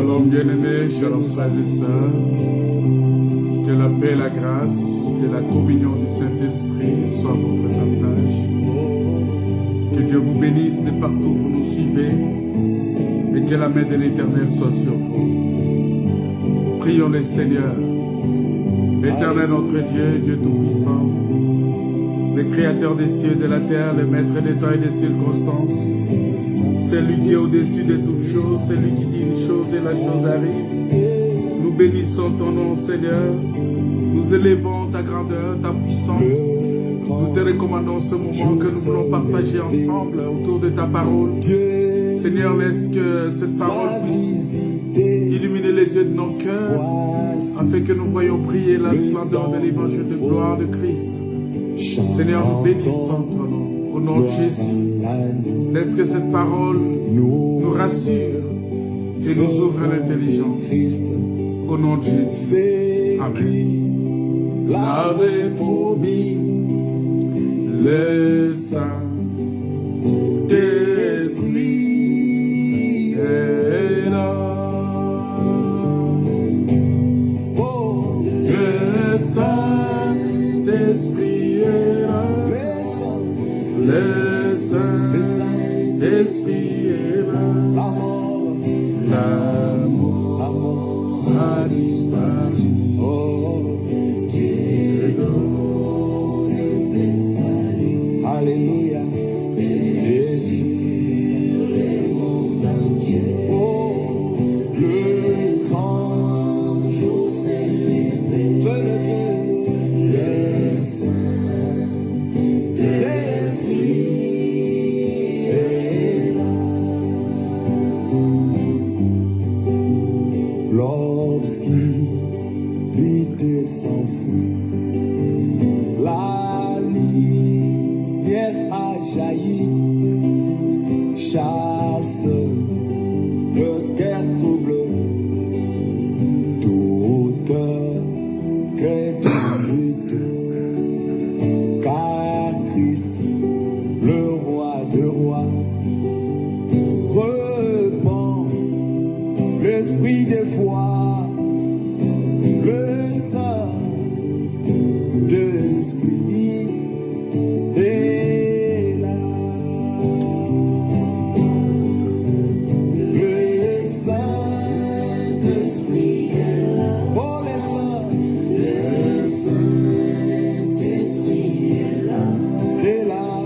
Shalom bien-aimés, shalom frères et sœurs. Que la paix, la grâce et la communion du Saint-Esprit soient votre partage. Que Dieu vous bénisse de partout où vous nous suivez et que la main de l'Éternel soit sur vous. Prions le Seigneur. Éternel notre Dieu, Dieu Tout-Puissant, le Créateur des cieux et de la terre, le Maître des temps et des circonstances, celui qui est au-dessus de toutes choses, celui qui dit une chose et la chose arrive. Nous bénissons ton nom, Seigneur. Nous élevons ta grandeur, ta puissance. Nous te recommandons ce moment que nous voulons partager ensemble autour de ta parole. Seigneur, laisse que cette parole puisse illuminer les yeux de nos cœurs, afin que nous voyions briller la splendeur de l'évangile de gloire de Christ. Seigneur, nous bénissons ton nom. Au nom de Jésus, laisse que cette parole nous rassure et nous ouvre l'intelligence. Au nom de Jésus. Amen. L'avait promis Le Saint-Esprit est là. oh, Le Saint-Esprit est là. Le Saint-Esprit est là. la L'amour mort a disparu. oh, Dieu donne plein salut. Alléluia. Et sur le monde entier, oh, le grand jour s'est levé. Le Saint-Esprit est là. L'obscurité s'enfuit, la lumière a jailli, chasse le cœur troublé, toute crédulité, car Christ, le roi de rois, repent l'esprit de foi, le Saint-Esprit est là. Le Saint-Esprit est là. Oh, le Saint-Esprit est là. Et là,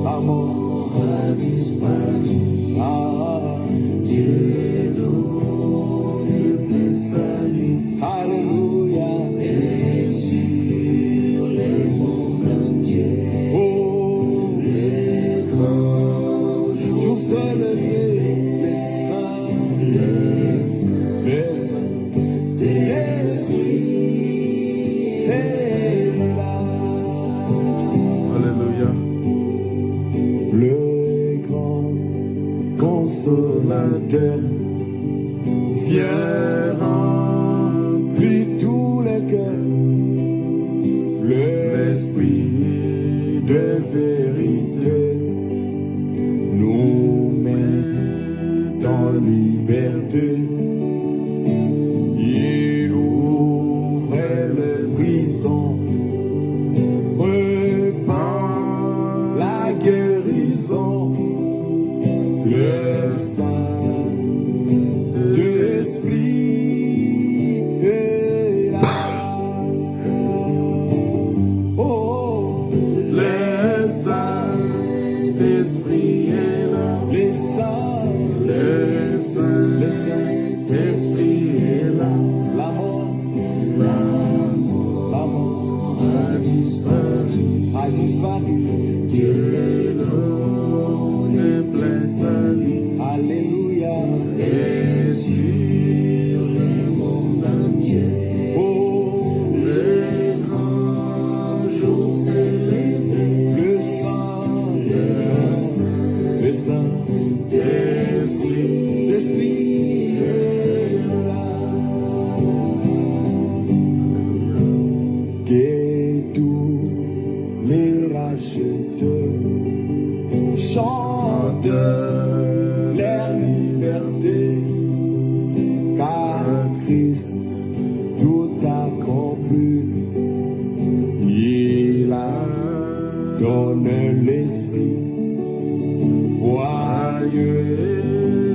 la mort a disparu. Ah, Dieu donne plein salut. Alléluia. Et sur le monde entier, oh, le grand jour s'est levé. Le Saint-Esprit est là. Alléluia. Le grand consolateur vient remplir tous les cœurs. L'esprit de vérité nous met en liberté. Il ouvre les prisons, repart la guérison. Le Saint-Esprit est là. Oh, Le Saint-Esprit est là. le Le Saint-Esprit est là. la mort A disparu. a disparu. Dieu donne plein salut. Alléluia. Et sur le monde entier, Oh, le grand jour s'est levé. le Saint-Esprit L'Esprit est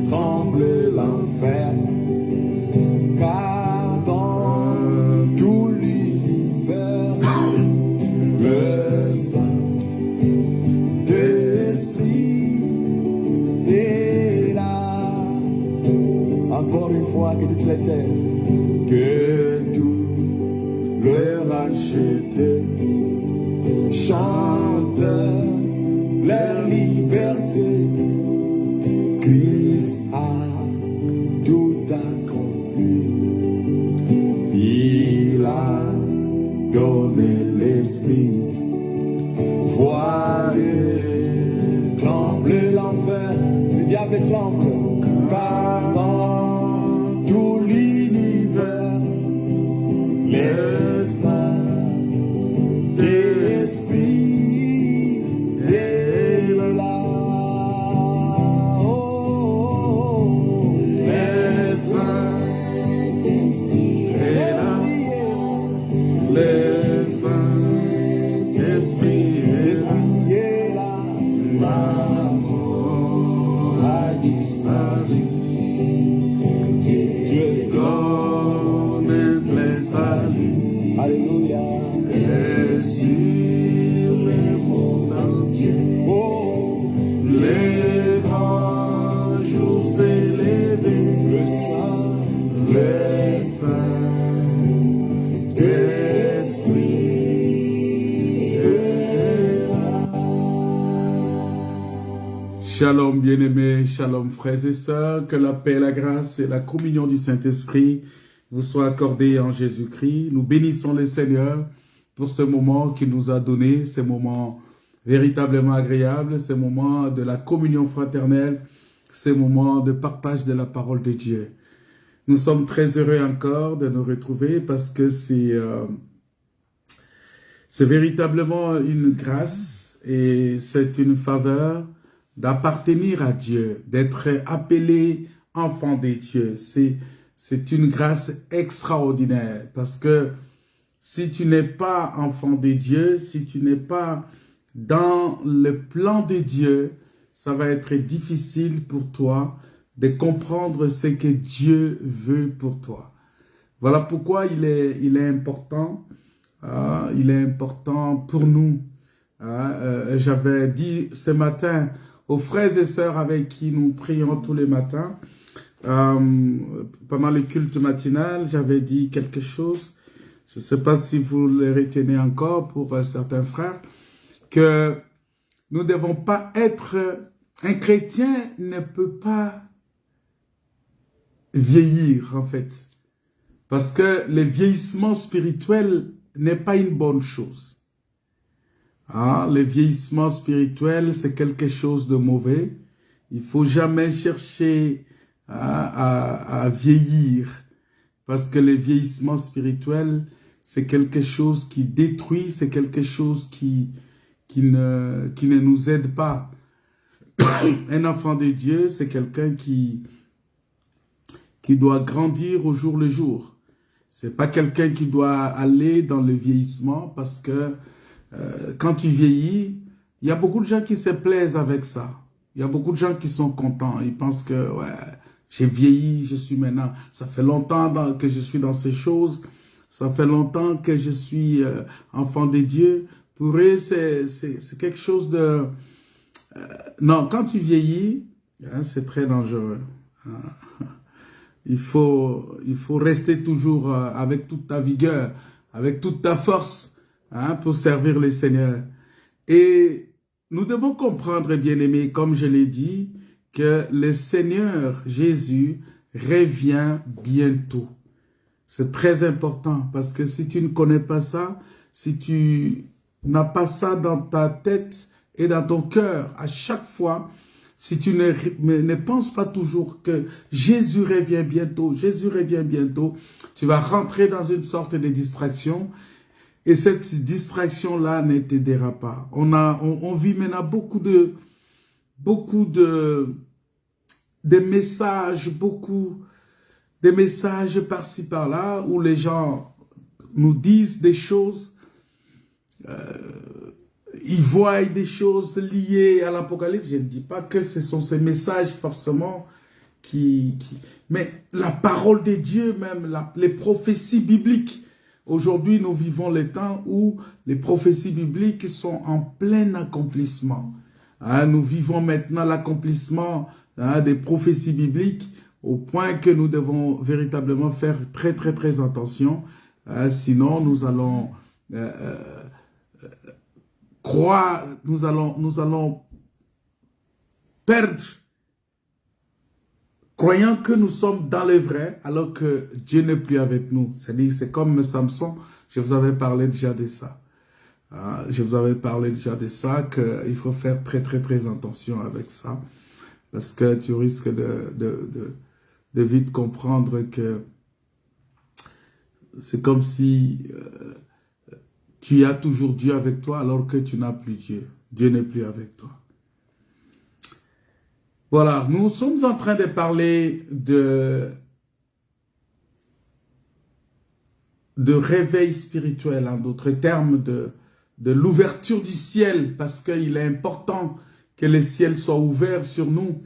tremble l'enfer, car dans tout l'univers, le Saint-Esprit est là. Encore une fois, que toutes les terres, que tout le racheté chante leur liberté. Christ a tout accompli. Il a donné l'esprit. Voyez, tremble l'enfer, le diable tremble, car dans tout l'univers, le Saint-Esprit est là. Oh, le Saint-Esprit est là. Le Saint-Esprit est là. la mort a disparu. Dieu Donne un plein salut. Alléluia. Et sur le monde entier, Oh, les grands jours s'est levé. le Saint, Le Saint-Esprit est là. Shalom bien-aimés, shalom frères et sœurs, que la paix, la grâce et la communion du Saint-Esprit vous soient accordées en Jésus-Christ. Nous bénissons le Seigneur pour ce moment qu'il nous a donné, ce moment véritablement agréable, ce moment de la communion fraternelle, ce moment de partage de la parole de Dieu. Nous sommes très heureux encore de nous retrouver parce que c'est véritablement une grâce et c'est une faveur d'appartenir à Dieu, d'être appelé enfant de Dieu. C'est une grâce extraordinaire parce que si tu n'es pas enfant de Dieu, si tu n'es pas dans le plan de Dieu, ça va être difficile pour toi de comprendre ce que Dieu veut pour toi. Voilà pourquoi il est important pour nous. J'avais dit ce matin aux frères et sœurs avec qui nous prions tous les matins, pendant le culte matinal, j'avais dit quelque chose, je ne sais pas si vous le retenez encore pour certains frères, que nous ne devons pas être, un chrétien ne peut pas vieillir en fait, parce que le vieillissement spirituel n'est pas une bonne chose. Le vieillissement spirituel, c'est quelque chose de mauvais. Il faut jamais chercher à vieillir, parce que le vieillissement spirituel, c'est quelque chose qui détruit, c'est quelque chose qui ne nous aide pas. Un enfant de Dieu, c'est quelqu'un qui doit grandir au jour le jour. C'est pas quelqu'un qui doit aller dans le vieillissement, parce que quand tu vieillis, il y a beaucoup de gens qui se plaisent avec ça. Il y a beaucoup de gens qui sont contents. Ils pensent que ouais, j'ai vieilli, je suis maintenant, ça fait longtemps que je suis dans ces choses, ça fait longtemps que je suis enfant de Dieu. Pour eux, c'est quelque chose de... non, quand tu vieillis, c'est très dangereux. Il faut rester toujours avec toute ta vigueur, avec toute ta force, pour servir le Seigneur. Et nous devons comprendre, bien-aimés, comme je l'ai dit, que le Seigneur Jésus revient bientôt. C'est très important, parce que si tu ne connais pas ça, si tu n'as pas ça dans ta tête et dans ton cœur, à chaque fois, si tu ne penses pas toujours que Jésus revient bientôt, tu vas rentrer dans une sorte de distraction. Et cette distraction-là ne t'aidera pas. On vit maintenant beaucoup de messages, beaucoup de messages par-ci par-là, où les gens nous disent des choses. ils voient des choses liées à l'Apocalypse. Je ne dis pas que ce sont ces messages forcément mais la parole de Dieu même, les prophéties bibliques. Aujourd'hui, nous vivons les temps où les prophéties bibliques sont en plein accomplissement. Hein, nous vivons maintenant l'accomplissement des prophéties bibliques au point que nous devons véritablement faire très, très, très attention. Sinon, nous allons croire, nous allons perdre, croyant que nous sommes dans le vrai, alors que Dieu n'est plus avec nous. C'est-à-dire, c'est comme Samson, je vous avais parlé déjà de ça. Je vous avais parlé déjà de ça, qu'il faut faire très, très, très attention avec ça. Parce que tu risques de vite comprendre que c'est comme si tu as toujours Dieu avec toi alors que tu n'as plus Dieu. Dieu n'est plus avec toi. Voilà, nous sommes en train de parler de réveil spirituel, en d'autres termes, de l'ouverture du ciel, parce qu'il est important que le ciel soit ouvert sur nous.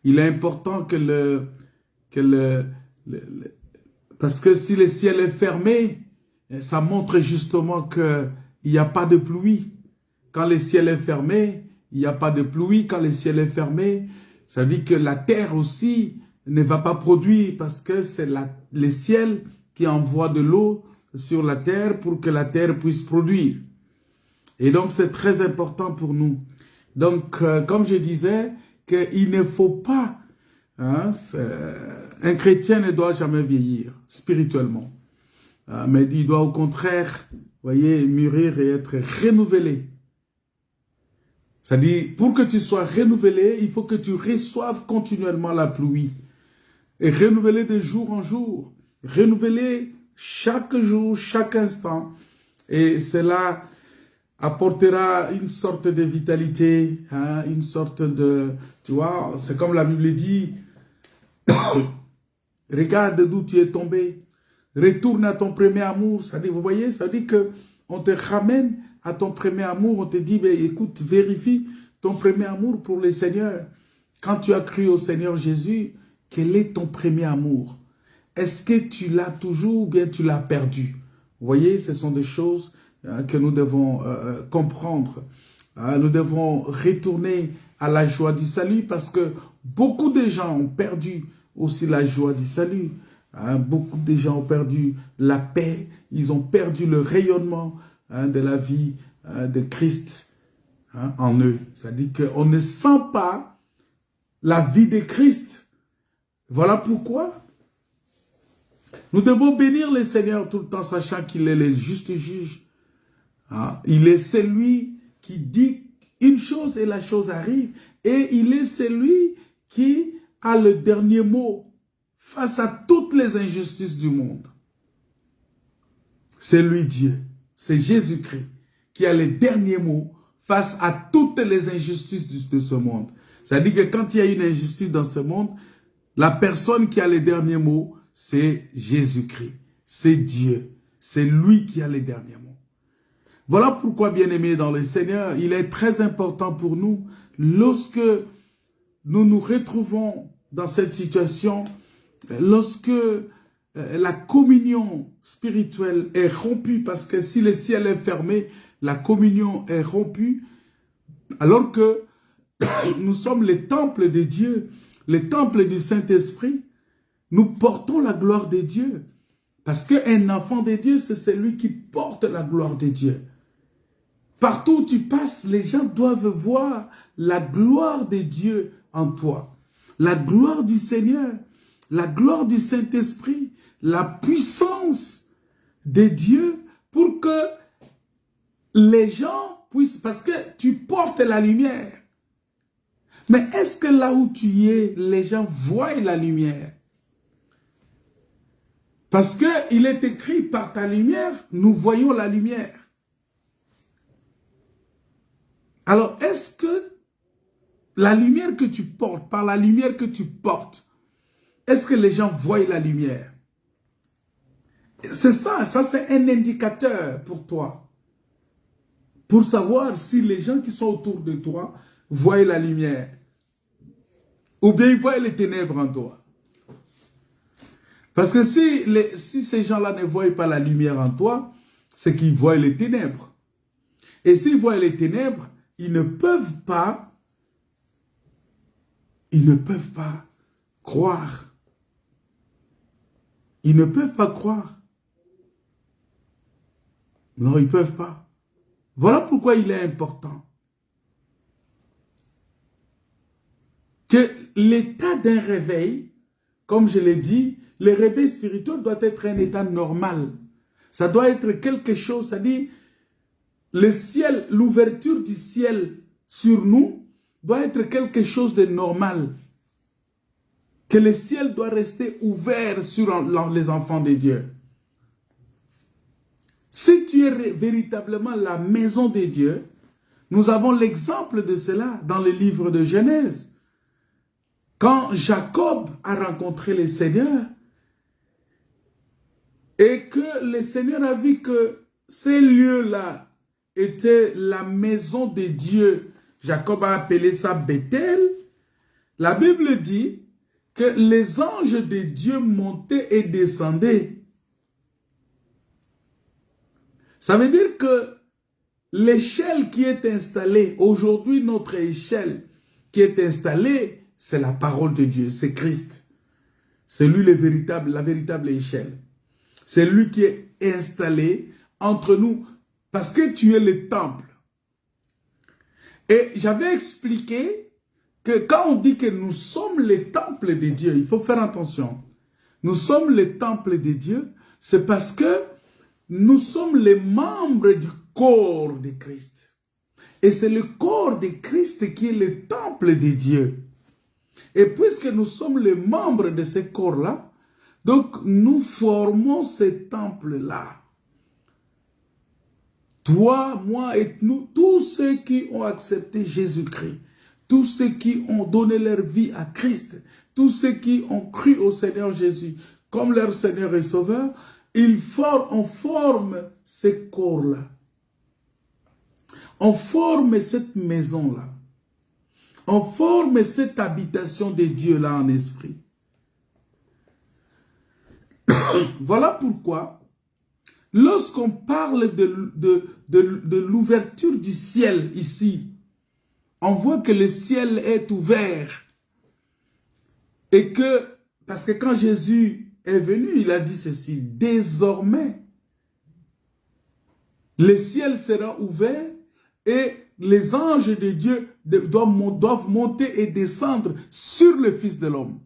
Il est important parce que si le ciel est fermé, ça montre justement qu'il n'y a pas de pluie. Quand le ciel est fermé, il n'y a pas de pluie. Quand le ciel est fermé, ça veut dire que la terre aussi ne va pas produire parce que c'est le ciel qui envoie de l'eau sur la terre pour que la terre puisse produire. Et donc, c'est très important pour nous. Donc, comme je disais, qu'il ne faut pas, un chrétien ne doit jamais vieillir spirituellement. Mais il doit au contraire, voyez, mûrir et être renouvelé. C'est-à-dire, pour que tu sois renouvelé, il faut que tu reçoives continuellement la pluie. Et renouveler de jour en jour. Renouveler chaque jour, chaque instant. Et cela apportera une sorte de vitalité, une sorte de... Tu vois, c'est comme la Bible dit, regarde d'où tu es tombé, retourne à ton premier amour. C'est-à-dire, vous voyez, ça veut dire qu'on te ramène à ton premier amour, on te dit, ben, écoute, vérifie ton premier amour pour le Seigneur. Quand tu as cru au Seigneur Jésus, quel est ton premier amour? Est-ce que tu l'as toujours ou bien tu l'as perdu? Vous voyez, ce sont des choses que nous devons comprendre. Nous devons retourner à la joie du salut parce que beaucoup de gens ont perdu aussi la joie du salut. Beaucoup de gens ont perdu la paix, ils ont perdu le rayonnement de la vie de Christ en eux. C'est-à-dire qu'on ne sent pas la vie de Christ. Voilà pourquoi nous devons bénir le Seigneur tout le temps, sachant qu'il est le juste juge. Il est celui qui dit une chose et la chose arrive. Et il est celui qui a le dernier mot face à toutes les injustices du monde. C'est lui Dieu. C'est Jésus-Christ qui a les derniers mots face à toutes les injustices de ce monde. C'est-à-dire que quand il y a une injustice dans ce monde, la personne qui a les derniers mots, c'est Jésus-Christ. C'est Dieu. C'est lui qui a les derniers mots. Voilà pourquoi, bien-aimés dans le Seigneur, il est très important pour nous, lorsque nous nous retrouvons dans cette situation, lorsque la communion spirituelle est rompue, parce que si le ciel est fermé, la communion est rompue, alors que nous sommes les temples de Dieu, les temples du Saint-Esprit, nous portons la gloire de Dieu. Parce qu'un enfant de Dieu, c'est celui qui porte la gloire de Dieu. Partout où tu passes, les gens doivent voir la gloire de Dieu en toi. La gloire du Seigneur, la gloire du Saint-Esprit, la puissance de Dieu pour que les gens puissent... Parce que tu portes la lumière. Mais est-ce que là où tu es, les gens voient la lumière? Parce qu'il est écrit, par ta lumière, nous voyons la lumière. Alors, est-ce que la lumière que tu portes, par la lumière que tu portes, est-ce que les gens voient la lumière? C'est ça c'est un indicateur pour toi. pour savoir si les gens qui sont autour de toi voient la lumière. Ou bien ils voient les ténèbres en toi. Parce que si ces gens-là ne voient pas la lumière en toi, c'est qu'ils voient les ténèbres. Et s'ils voient les ténèbres, ils ne peuvent pas croire. Ils ne peuvent pas croire. Non, ils ne peuvent pas. Voilà pourquoi il est important que l'état d'un réveil, comme je l'ai dit, le réveil spirituel doit être un état normal. Ça doit être quelque chose, c'est-à-dire le ciel, l'ouverture du ciel sur nous doit être quelque chose de normal. Que le ciel doit rester ouvert sur les enfants de Dieu. Si tu es véritablement la maison de Dieu, nous avons l'exemple de cela dans le livre de Genèse. Quand Jacob a rencontré le Seigneur et que le Seigneur a vu que ces lieux-là étaient la maison de Dieu, Jacob a appelé ça Bethel. La Bible dit que les anges de Dieu montaient et descendaient. Ça veut dire que l'échelle qui est installée, aujourd'hui notre échelle qui est installée, c'est la parole de Dieu, c'est Christ. C'est lui la véritable échelle. C'est lui qui est installé entre nous parce que tu es le temple. Et j'avais expliqué que quand on dit que nous sommes les temples de Dieu, il faut faire attention. Nous sommes les temples de Dieu, c'est parce que nous sommes les membres du corps de Christ. Et c'est le corps de Christ qui est le temple de Dieu. Et puisque nous sommes les membres de ce corps-là, donc nous formons ce temple-là. Toi, moi et nous, tous ceux qui ont accepté Jésus-Christ, tous ceux qui ont donné leur vie à Christ, tous ceux qui ont cru au Seigneur Jésus comme leur Seigneur et Sauveur, on forme ce corps-là. On forme cette maison-là. On forme cette habitation de Dieu-là en esprit. Voilà pourquoi, lorsqu'on parle de l'ouverture du ciel ici, on voit que le ciel est ouvert. Et que, parce que quand Jésus est venu, il a dit ceci, désormais, le ciel sera ouvert et les anges de Dieu doivent monter et descendre sur le Fils de l'homme.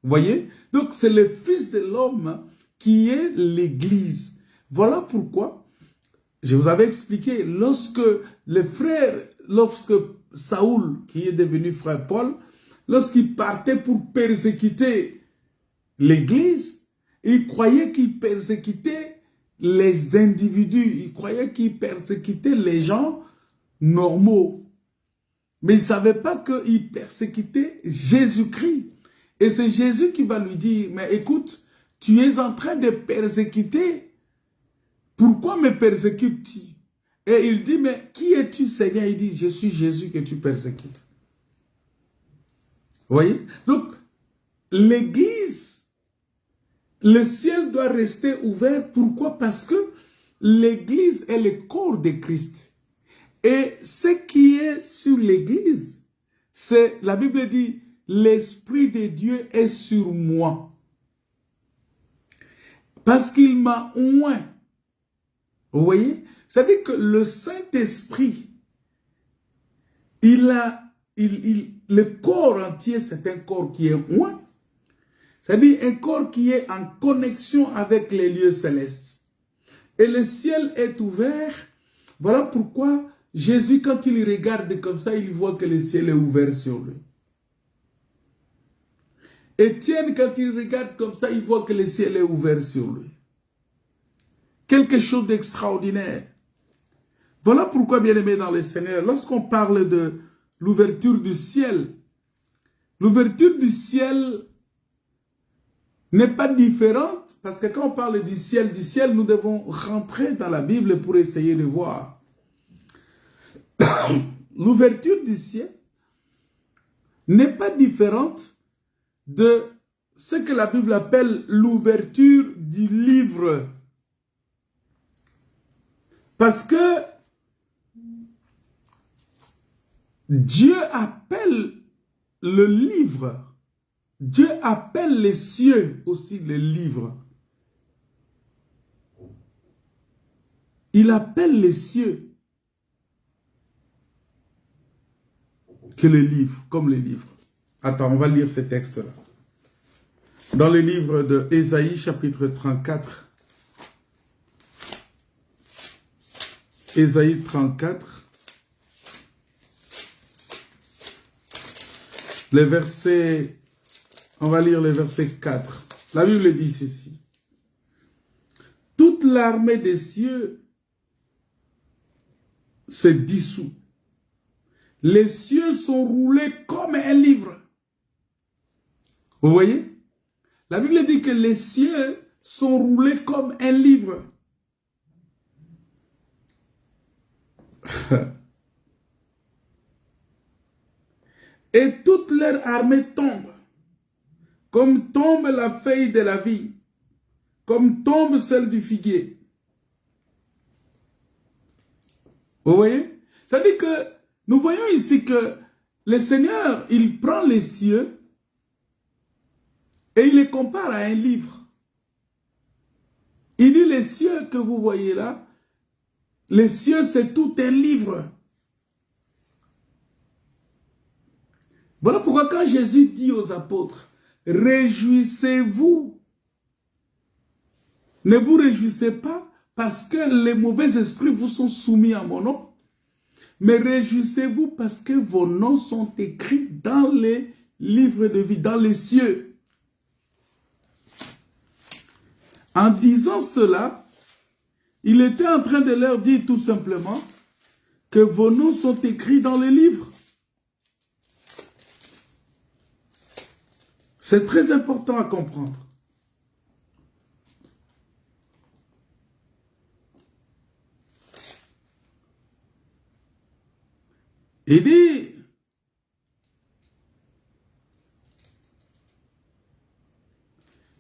Vous voyez? Donc c'est le Fils de l'homme qui est l'Église. Voilà pourquoi, je vous avais expliqué, lorsque Saoul, qui est devenu frère Paul, lorsqu'il partait pour persécuter l'Église, il croyait qu'il persécutait les individus, il croyait qu'il persécutait les gens normaux. Mais il ne savait pas qu'il persécutait Jésus-Christ. Et c'est Jésus qui va lui dire, mais écoute, tu es en train de persécuter. Pourquoi me persécutes-tu? Et il dit, mais qui es-tu, Seigneur? Il dit, je suis Jésus que tu persécutes. Vous voyez? Donc, l'Église, le ciel doit rester ouvert. Pourquoi? Parce que l'Église est le corps de Christ. Et ce qui est sur l'Église, c'est, la Bible dit, l'Esprit de Dieu est sur moi. Parce qu'il m'a oint. Vous voyez? C'est-à-dire que le Saint-Esprit, le corps entier, c'est un corps qui est oint. C'est-à-dire un corps qui est en connexion avec les lieux célestes. Et le ciel est ouvert. Voilà pourquoi Jésus, quand il regarde comme ça, il voit que le ciel est ouvert sur lui. Étienne, quand il regarde comme ça, il voit que le ciel est ouvert sur lui. Quelque chose d'extraordinaire. Voilà pourquoi, bien-aimés dans le Seigneur, lorsqu'on parle de l'ouverture du ciel n'est pas différente, parce que quand on parle du ciel, nous devons rentrer dans la Bible pour essayer de voir. l'ouverture du ciel n'est pas différente de ce que la Bible appelle l'ouverture du livre. Parce que Dieu appelle le livre. Dieu appelle les cieux aussi les livres. Il appelle les cieux que les livres, comme les livres. Attends, on va lire ce texte-là. Dans le livre de Ésaïe, chapitre 34. Ésaïe 34. Le verset, on va lire le verset 4. La Bible dit ceci. Toute l'armée des cieux se dissout. Les cieux sont roulés comme un livre. Vous voyez? La Bible dit que les cieux sont roulés comme un livre. Et toute leur armée tombe, comme tombe la feuille de la vigne, comme tombe celle du figuier. Vous voyez? C'est-à-dire que nous voyons ici que le Seigneur, il prend les cieux et il les compare à un livre. Il dit les cieux que vous voyez là, les cieux c'est tout un livre. Voilà pourquoi quand Jésus dit aux apôtres, réjouissez-vous. Ne vous réjouissez pas parce que les mauvais esprits vous sont soumis à mon nom. Mais réjouissez-vous parce que vos noms sont écrits dans les livres de vie, dans les cieux. En disant cela, il était en train de leur dire tout simplement que vos noms sont écrits dans les livres. C'est très important à comprendre. Il dit,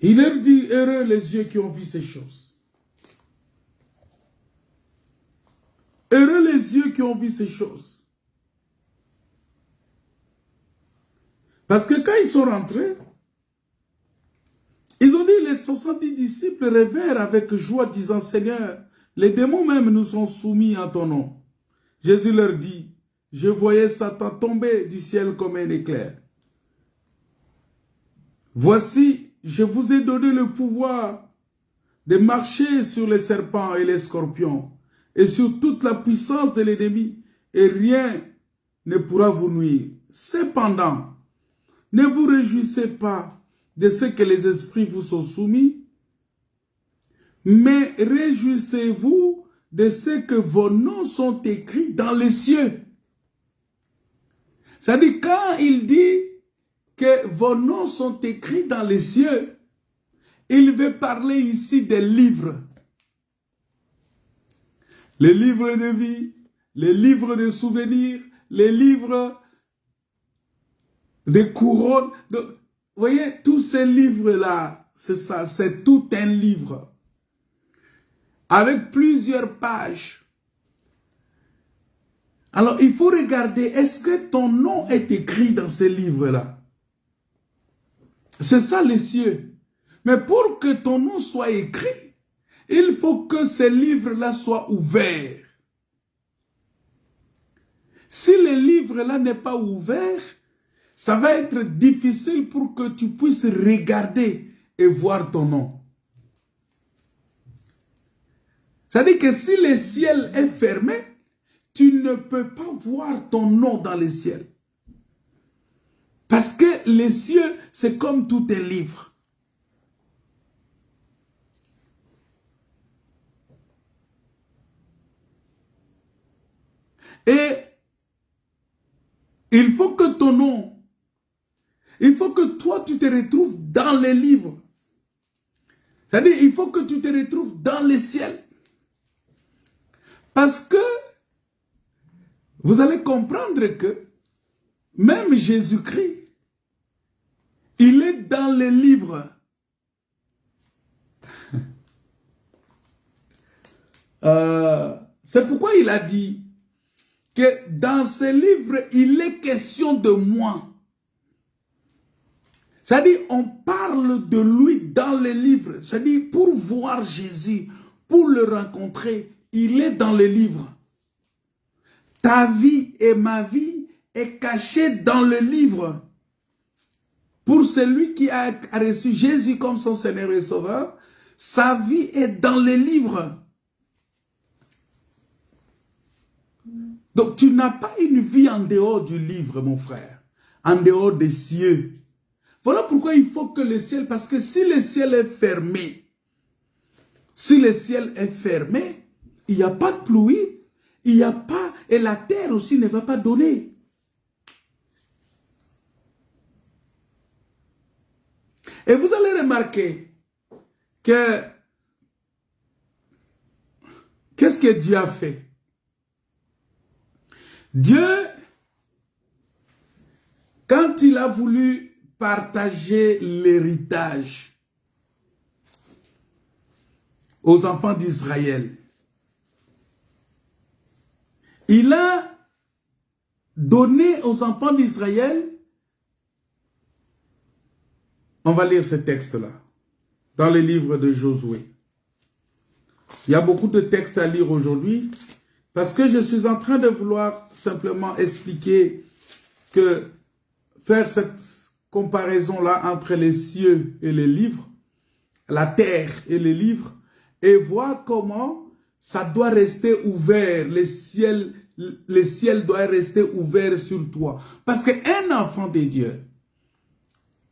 il leur dit, heureux les yeux qui ont vu ces choses. Heureux les yeux qui ont vu ces choses. Parce que quand ils sont rentrés, ils ont dit, les 70 disciples rêvèrent avec joie, disant, Seigneur, les démons même nous sont soumis à ton nom. Jésus leur dit, je voyais Satan tomber du ciel comme un éclair. Voici, je vous ai donné le pouvoir de marcher sur les serpents et les scorpions et sur toute la puissance de l'ennemi, et rien ne pourra vous nuire. Cependant, ne vous réjouissez pas de ce que les esprits vous sont soumis, mais réjouissez-vous de ce que vos noms sont écrits dans les cieux. C'est-à-dire, quand il dit que vos noms sont écrits dans les cieux, il veut parler ici des livres. Les livres de vie, les livres de souvenirs, les livres des couronnes. Vous voyez, tous ces livres-là, c'est ça, c'est tout un livre. Avec plusieurs pages. Alors, il faut regarder, est-ce que ton nom est écrit dans ces livres-là? C'est ça les cieux. Mais pour que ton nom soit écrit, il faut que ces livres-là soient ouverts. Si les livres-là n'est pas ouvert, ça va être difficile pour que tu puisses regarder et voir ton nom. C'est-à-dire que si le ciel est fermé, tu ne peux pas voir ton nom dans les ciels. Parce que les cieux, c'est comme tout un livre. Et il faut que ton nom, il faut que toi tu te retrouves dans les livres. C'est-à-dire, il faut que tu te retrouves dans les ciels. Parce que vous allez comprendre que même Jésus-Christ, il est dans les livres. C'est pourquoi il a dit que dans ces livres, il est question de moi. C'est-à-dire, on parle de lui dans les livres. C'est-à-dire, pour voir Jésus, pour le rencontrer, il est dans les livres. Ta vie et ma vie est cachée dans le livre. Pour celui qui a reçu Jésus comme son Seigneur et Sauveur, sa vie est dans les livres. Donc, tu n'as pas une vie en dehors du livre, mon frère, en dehors des cieux. Voilà pourquoi il faut que le ciel, parce que si le ciel est fermé, il n'y a pas de pluie, il n'y a pas, et la terre aussi ne va pas donner. Et vous allez remarquer que, qu'est-ce que Dieu a fait? Dieu, quand il a voulu partager l'héritage aux enfants d'Israël, il a donné aux enfants d'Israël, on va lire ce texte-là, dans le livre de Josué. Il y a beaucoup de textes à lire aujourd'hui, parce que je suis en train de vouloir simplement expliquer que faire cette comparaison-là entre les cieux et les livres, la terre et les livres, et voir comment ça doit rester ouvert, le ciel doit rester ouvert sur toi. Parce qu'un enfant de Dieu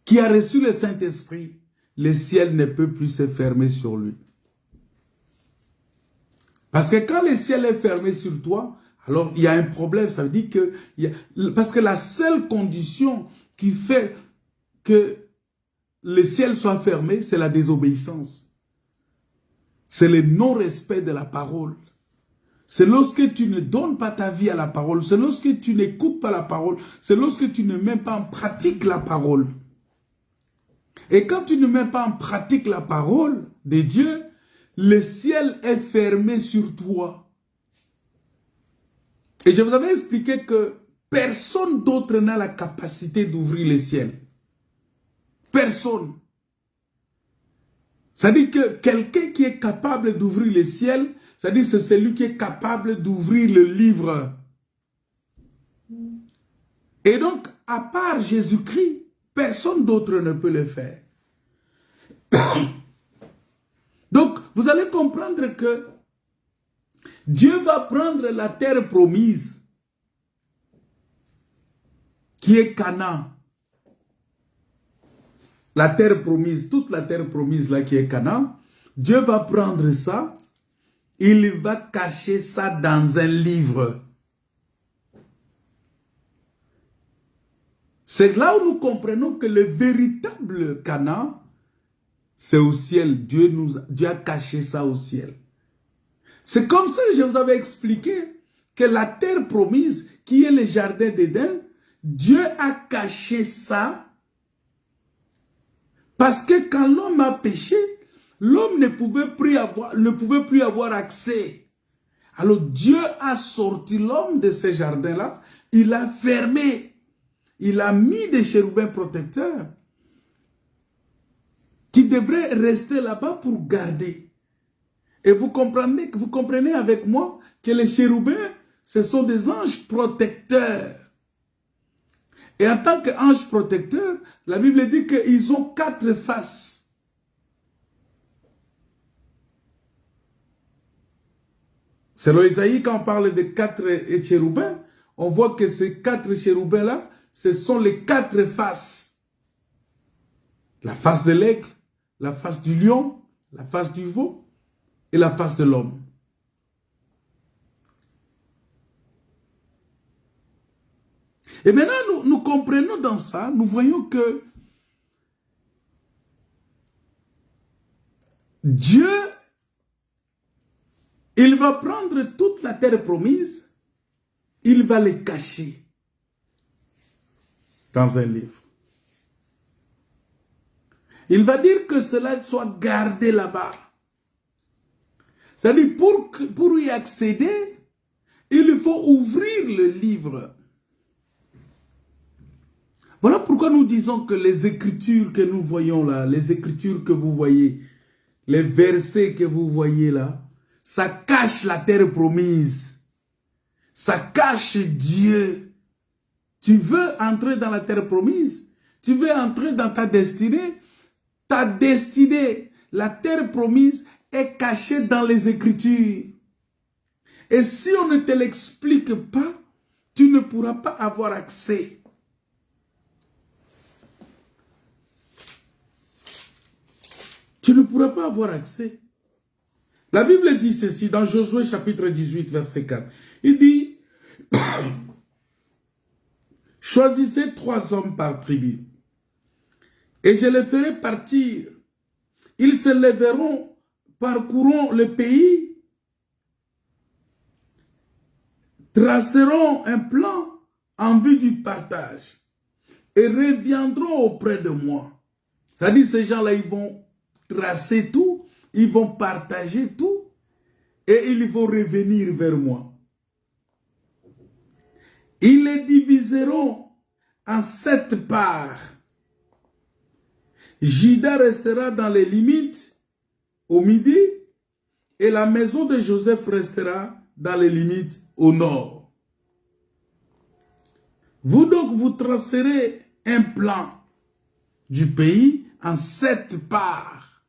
qui a reçu le Saint-Esprit, le ciel ne peut plus se fermer sur lui. Parce que quand le ciel est fermé sur toi, alors il y a un problème. Ça veut dire que... parce que la seule condition qui fait que le ciel soit fermé, c'est la désobéissance. C'est le non-respect de la parole. C'est lorsque tu ne donnes pas ta vie à la parole. C'est lorsque tu n'écoutes pas la parole. C'est lorsque tu ne mets pas en pratique la parole. Et quand tu ne mets pas en pratique la parole de Dieu, le ciel est fermé sur toi. Et je vous avais expliqué que personne d'autre n'a la capacité d'ouvrir le ciel. Personne. C'est-à-dire que quelqu'un qui est capable d'ouvrir le ciel, c'est-à-dire c'est celui qui est capable d'ouvrir le livre. Et donc, à part Jésus-Christ, personne d'autre ne peut le faire. Donc, vous allez comprendre que Dieu va prendre la terre promise, qui est Canaan. La terre promise, toute la terre promise là qui est Canaan, Dieu va prendre ça, il va cacher ça dans un livre. C'est là où nous comprenons que le véritable Canaan, c'est au ciel. Dieu a caché ça au ciel. C'est comme ça que je vous avais expliqué que la terre promise, qui est le jardin d'Éden, Dieu a caché ça parce que quand l'homme a péché, l'homme ne pouvait plus avoir accès. Alors Dieu a sorti l'homme de ce jardin-là, il a fermé, il a mis des chérubins protecteurs qui devraient rester là-bas pour garder. Et vous comprenez avec moi que les chérubins, ce sont des anges protecteurs. Et en tant qu'anges protecteurs, la Bible dit qu'ils ont 4 faces. Selon Isaïe, quand on parle de 4 chérubins, on voit que ces 4 chérubins-là, ce sont les 4 faces. La face de l'aigle, la face du lion, la face du veau et la face de l'homme. Et maintenant, nous comprenons dans ça, nous voyons que Dieu, il va prendre toute la terre promise il va les cacher dans un livre. Il va dire que cela soit gardé là-bas. C'est-à-dire, pour y accéder, il faut ouvrir le livre. Voilà pourquoi nous disons que les écritures que nous voyons là, les écritures que vous voyez, les versets que vous voyez là, ça cache la terre promise. Ça cache Dieu. Tu veux entrer dans la terre promise? Tu veux entrer dans ta destinée? Ta destinée, la terre promise, est cachée dans les Écritures. Et si on ne te l'explique pas, tu ne pourras pas avoir accès. Tu ne pourras pas avoir accès. La Bible dit ceci dans Josué chapitre 18, verset 4. Il dit, choisissez 3 hommes par tribu, et je les ferai partir. Ils se lèveront, parcourront le pays, traceront un plan en vue du partage, et reviendront auprès de moi. C'est-à-dire, ces gens-là, ils vont tracer tout, ils vont partager tout, et ils vont revenir vers moi. Ils les diviseront en 7 parts. Juda restera dans les limites au midi, et la maison de Joseph restera dans les limites au nord. Vous donc, vous tracerez un plan du pays en 7 parts.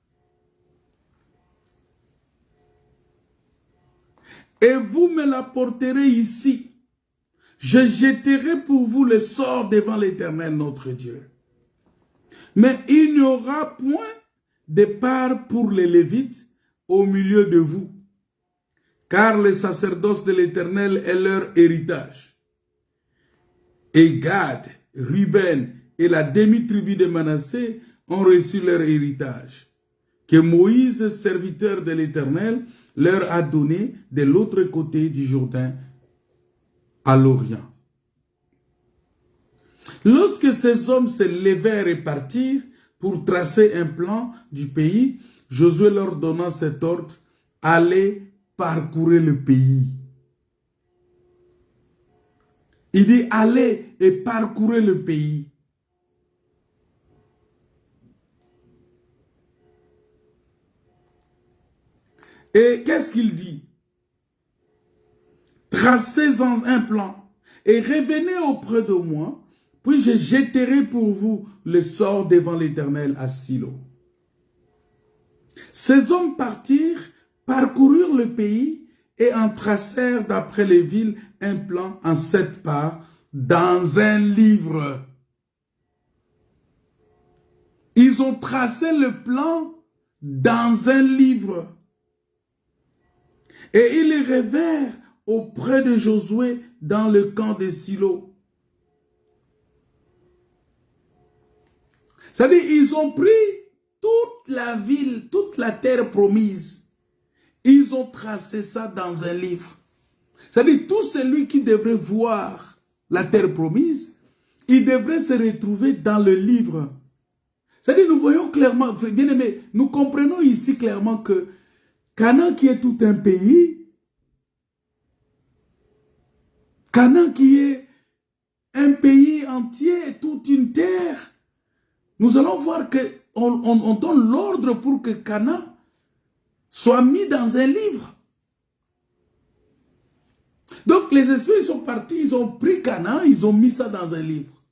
Et vous me l'apporterez ici. Je jetterai pour vous le sort devant l'Éternel notre Dieu. Mais il n'y aura point de part pour les Lévites au milieu de vous, car le sacerdoce de l'Éternel est leur héritage. Et Gad, Ruben et la demi-tribu de Manassé ont reçu leur héritage, que Moïse, serviteur de l'Éternel, leur a donné de l'autre côté du Jourdain, à l'Orient. Lorsque ces hommes se levèrent et partirent pour tracer un plan du pays, Josué leur donna cet ordre: allez parcourir le pays. Il dit allez et parcourez le pays. Et qu'est-ce qu'il dit? Tracez-en un plan et revenez auprès de moi, puis je jetterai pour vous le sort devant l'Éternel à Silo. Ces hommes partirent, parcoururent le pays et en tracèrent d'après les villes un plan en 7 parts dans un livre. Ils ont tracé le plan dans un livre. Et ils les revinrent auprès de Josué dans le camp de Silo. C'est-à-dire, ils ont pris toute la ville, toute la terre promise. Ils ont tracé ça dans un livre. C'est-à-dire, tout celui qui devrait voir la terre promise, il devrait se retrouver dans le livre. C'est-à-dire, nous voyons clairement, bien aimé, nous comprenons ici clairement que Canaan qui est tout un pays, Canaan qui est un pays entier, toute une terre, nous allons voir qu'on donne l'ordre pour que Canaan soit mis dans un livre. Donc les esprits sont partis, ils ont pris Canaan, ils ont mis ça dans un livre.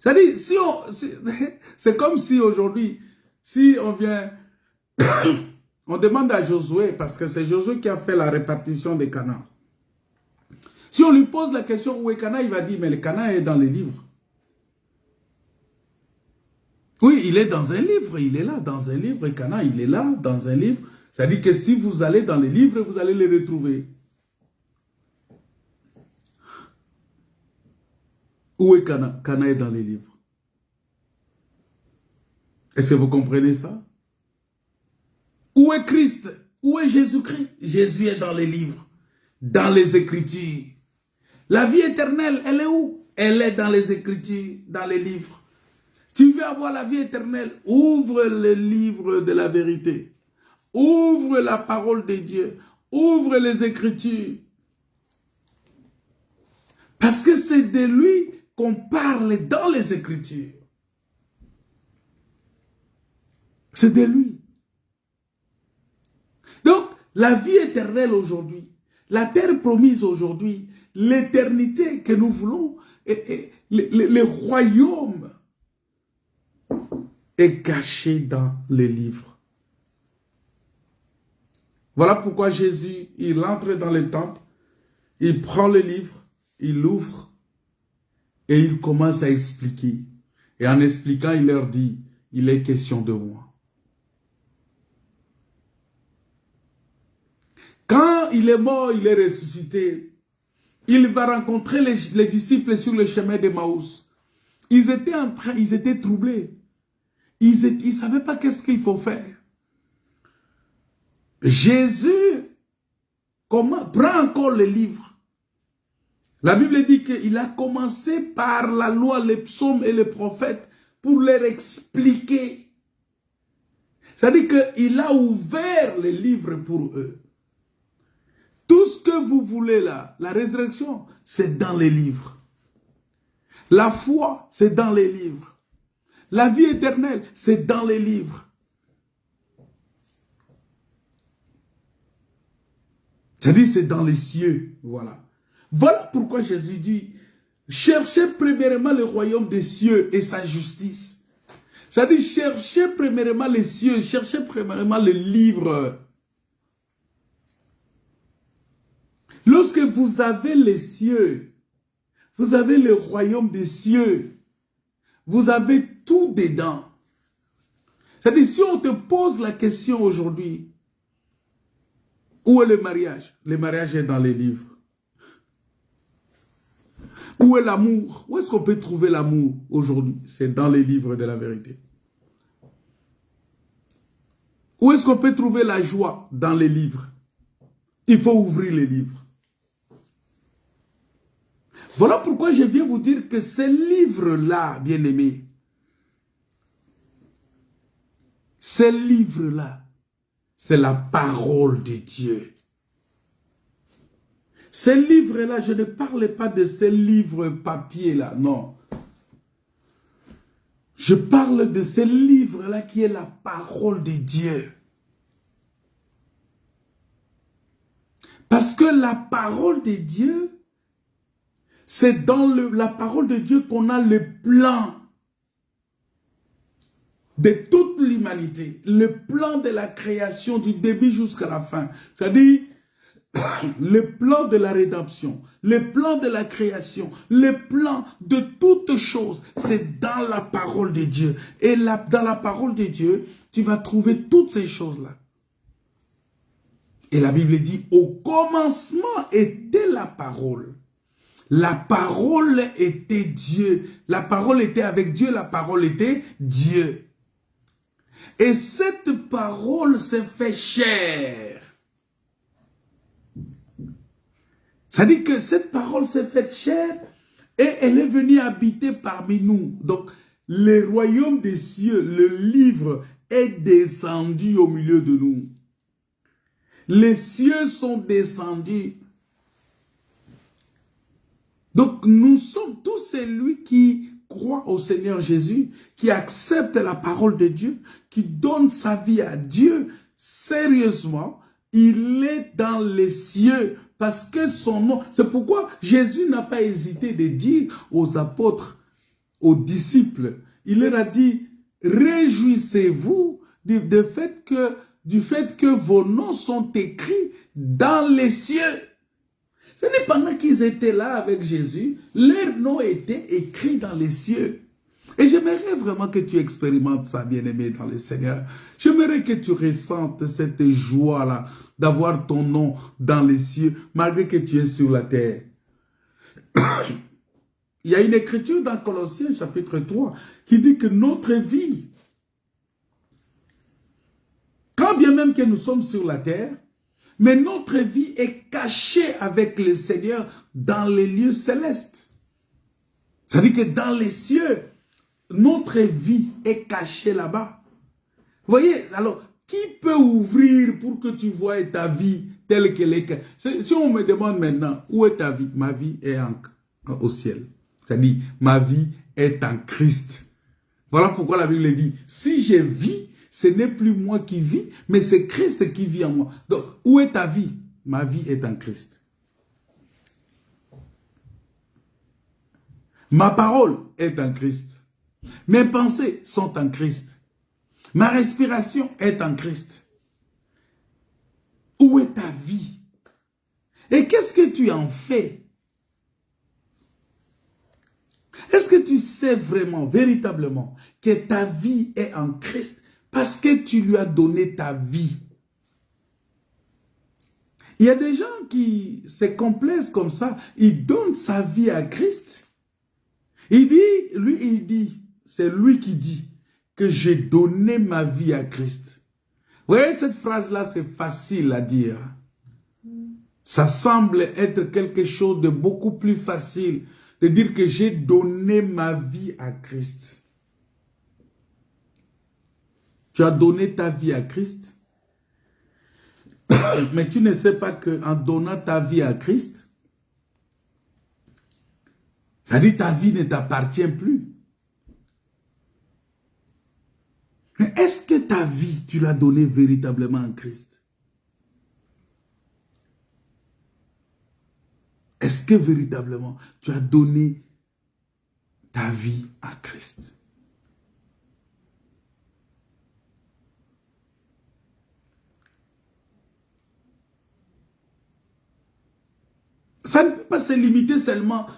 C'est-à-dire, c'est comme si aujourd'hui, si on vient, on demande à Josué, parce que c'est Josué qui a fait la répartition des Canaan. Si on lui pose la question où est Canaan, il va dire, mais le Canaan est dans les livres. Oui, il est dans un livre, il est là, dans un livre, et Canaan, il est là, dans un livre. C'est-à-dire que si vous allez dans les livres, vous allez les retrouver. Où est Canaan? Canaan est dans les livres. Est-ce que vous comprenez ça? Où est Christ? Où est Jésus-Christ? Jésus est dans les livres. dans les Écritures. La vie éternelle, elle est où? Elle est dans les Écritures, dans les livres. Tu veux avoir la vie éternelle, ouvre le livre de la vérité. Ouvre la parole de Dieu. Ouvre les Écritures. Parce que c'est de lui qu'on parle dans les Écritures. C'est de lui. Donc, la vie éternelle aujourd'hui, la terre promise aujourd'hui, l'éternité que nous voulons, le royaume est caché dans les livres. Voilà pourquoi Jésus, il entre dans le temple, il prend le livre, il l'ouvre et il commence à expliquer. Et en expliquant, il leur dit, il est question de moi. Quand il est mort, il est ressuscité. Il va rencontrer les disciples sur le chemin d'Emmaüs. Ils étaient troublés. Ils ne savaient pas qu'est-ce qu'il faut faire. Jésus prend encore le livre. La Bible dit qu'il a commencé par la loi, les psaumes et les prophètes pour leur expliquer. C'est-à-dire qu'il a ouvert les livres pour eux. Tout ce que vous voulez là, la résurrection, c'est dans les livres. La foi, c'est dans les livres. La vie éternelle, c'est dans les livres. C'est-à-dire, c'est dans les cieux. Voilà. Voilà pourquoi Jésus dit, cherchez premièrement le royaume des cieux et sa justice. C'est-à-dire, cherchez premièrement les cieux, cherchez premièrement le livre. Lorsque vous avez les cieux, vous avez le royaume des cieux, vous avez tout dedans. C'est-à-dire, si on te pose la question aujourd'hui, où est le mariage? Le mariage est dans les livres. Où est l'amour? Où est-ce qu'on peut trouver l'amour aujourd'hui? C'est dans les livres de la vérité. Où est-ce qu'on peut trouver la joie? Dans les livres. Il faut ouvrir les livres. Voilà pourquoi je viens vous dire que ces livres-là, bien-aimés, ces livres-là, c'est la parole de Dieu. Ces livres-là, je ne parle pas de ces livres papier-là, non. Je parle de ces livres-là qui est la parole de Dieu. Parce que la parole de Dieu, c'est dans la parole de Dieu qu'on a le plan de toute l'humanité, le plan de la création du début jusqu'à la fin. C'est-à-dire, le plan de la rédemption, le plan de la création, le plan de toutes choses, c'est dans la parole de Dieu. Et dans la parole de Dieu, tu vas trouver toutes ces choses-là. Et la Bible dit, au commencement était la parole. La parole était Dieu. La parole était avec Dieu, la parole était Dieu. Et cette parole s'est fait chair. C'est-à-dire que cette parole s'est faite chair et elle est venue habiter parmi nous. Donc, le royaume des cieux, le livre, est descendu au milieu de nous. Les cieux sont descendus. Donc, nous sommes tous celui qui croit au Seigneur Jésus, qui accepte la parole de Dieu, qui donne sa vie à Dieu. Sérieusement, il est dans les cieux parce que son nom... C'est pourquoi Jésus n'a pas hésité de dire aux apôtres, aux disciples, il leur a dit, réjouissez-vous du fait que vos noms sont écrits dans les cieux. C'est pendant qu'ils étaient là avec Jésus, leurs noms étaient écrits dans les cieux. Et j'aimerais vraiment que tu expérimentes ça, bien-aimé dans le Seigneur. J'aimerais que tu ressentes cette joie-là d'avoir ton nom dans les cieux, malgré que tu es sur la terre. Il y a une écriture dans Colossiens chapitre 3 qui dit que notre vie, quand bien même que nous sommes sur la terre, Mais notre vie est cachée avec le Seigneur dans les lieux célestes. C'est-à-dire que dans les cieux, notre vie est cachée là-bas. Vous voyez, alors, qui peut ouvrir pour que tu vois ta vie telle qu'elle est? Si on me demande maintenant, où est ta vie? Ma vie est au ciel. C'est-à-dire, ma vie est en Christ. Voilà pourquoi la Bible dit, si je vis, ce n'est plus moi qui vis, mais c'est Christ qui vit en moi. Donc, où est ta vie? Ma vie est en Christ. Ma parole est en Christ. Mes pensées sont en Christ. Ma respiration est en Christ. Où est ta vie? Et qu'est-ce que tu en fais? Est-ce que tu sais vraiment, véritablement, que ta vie est en Christ parce que tu lui as donné ta vie? Il y a des gens qui se complaisent comme ça. Ils donnent sa vie à Christ. Il dit, c'est lui qui dit que j'ai donné ma vie à Christ. Vous voyez, cette phrase-là, c'est facile à dire. Ça semble être quelque chose de beaucoup plus facile de dire que j'ai donné ma vie à Christ. Tu as donné ta vie à Christ, mais tu ne sais pas qu'en donnant ta vie à Christ, ça dit ta vie ne t'appartient plus. Mais est-ce que ta vie, tu l'as donnée véritablement à Christ? Est-ce que véritablement, tu as donné ta vie à Christ? Ça ne peut pas se limiter seulement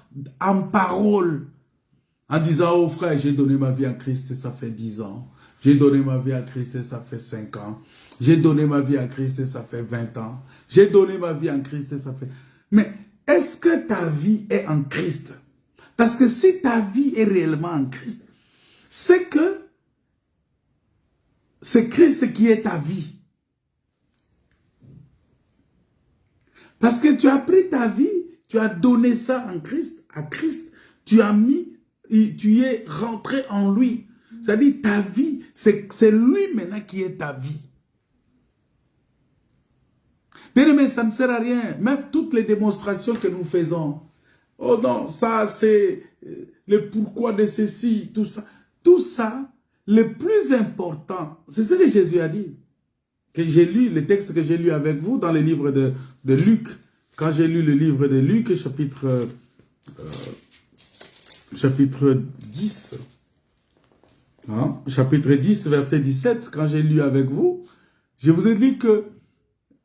en parole, en disant, oh frère, j'ai donné ma vie à Christ, ça fait 10 ans. J'ai donné ma vie à Christ, ça fait 5 ans. J'ai donné ma vie à Christ, ça fait 20 ans. J'ai donné ma vie à Christ, ça fait... Mais est-ce que ta vie est en Christ? Parce que si ta vie est réellement en Christ, c'est que c'est Christ qui est ta vie. Parce que tu as pris ta vie, tu as donné ça en Christ, à Christ, tu as mis, tu es rentré en lui. C'est-à-dire ta vie, c'est lui maintenant qui est ta vie. Bien aimé, ça ne sert à rien. Même toutes les démonstrations que nous faisons. Oh non, ça c'est le pourquoi de ceci, tout ça. Tout ça, le plus important, c'est ce que Jésus a dit. Que j'ai lu, le texte que j'ai lu avec vous dans le livre de Luc. Quand j'ai lu le livre de Luc, chapitre 10. Hein, chapitre 10, verset 17, quand j'ai lu avec vous, je vous ai dit que,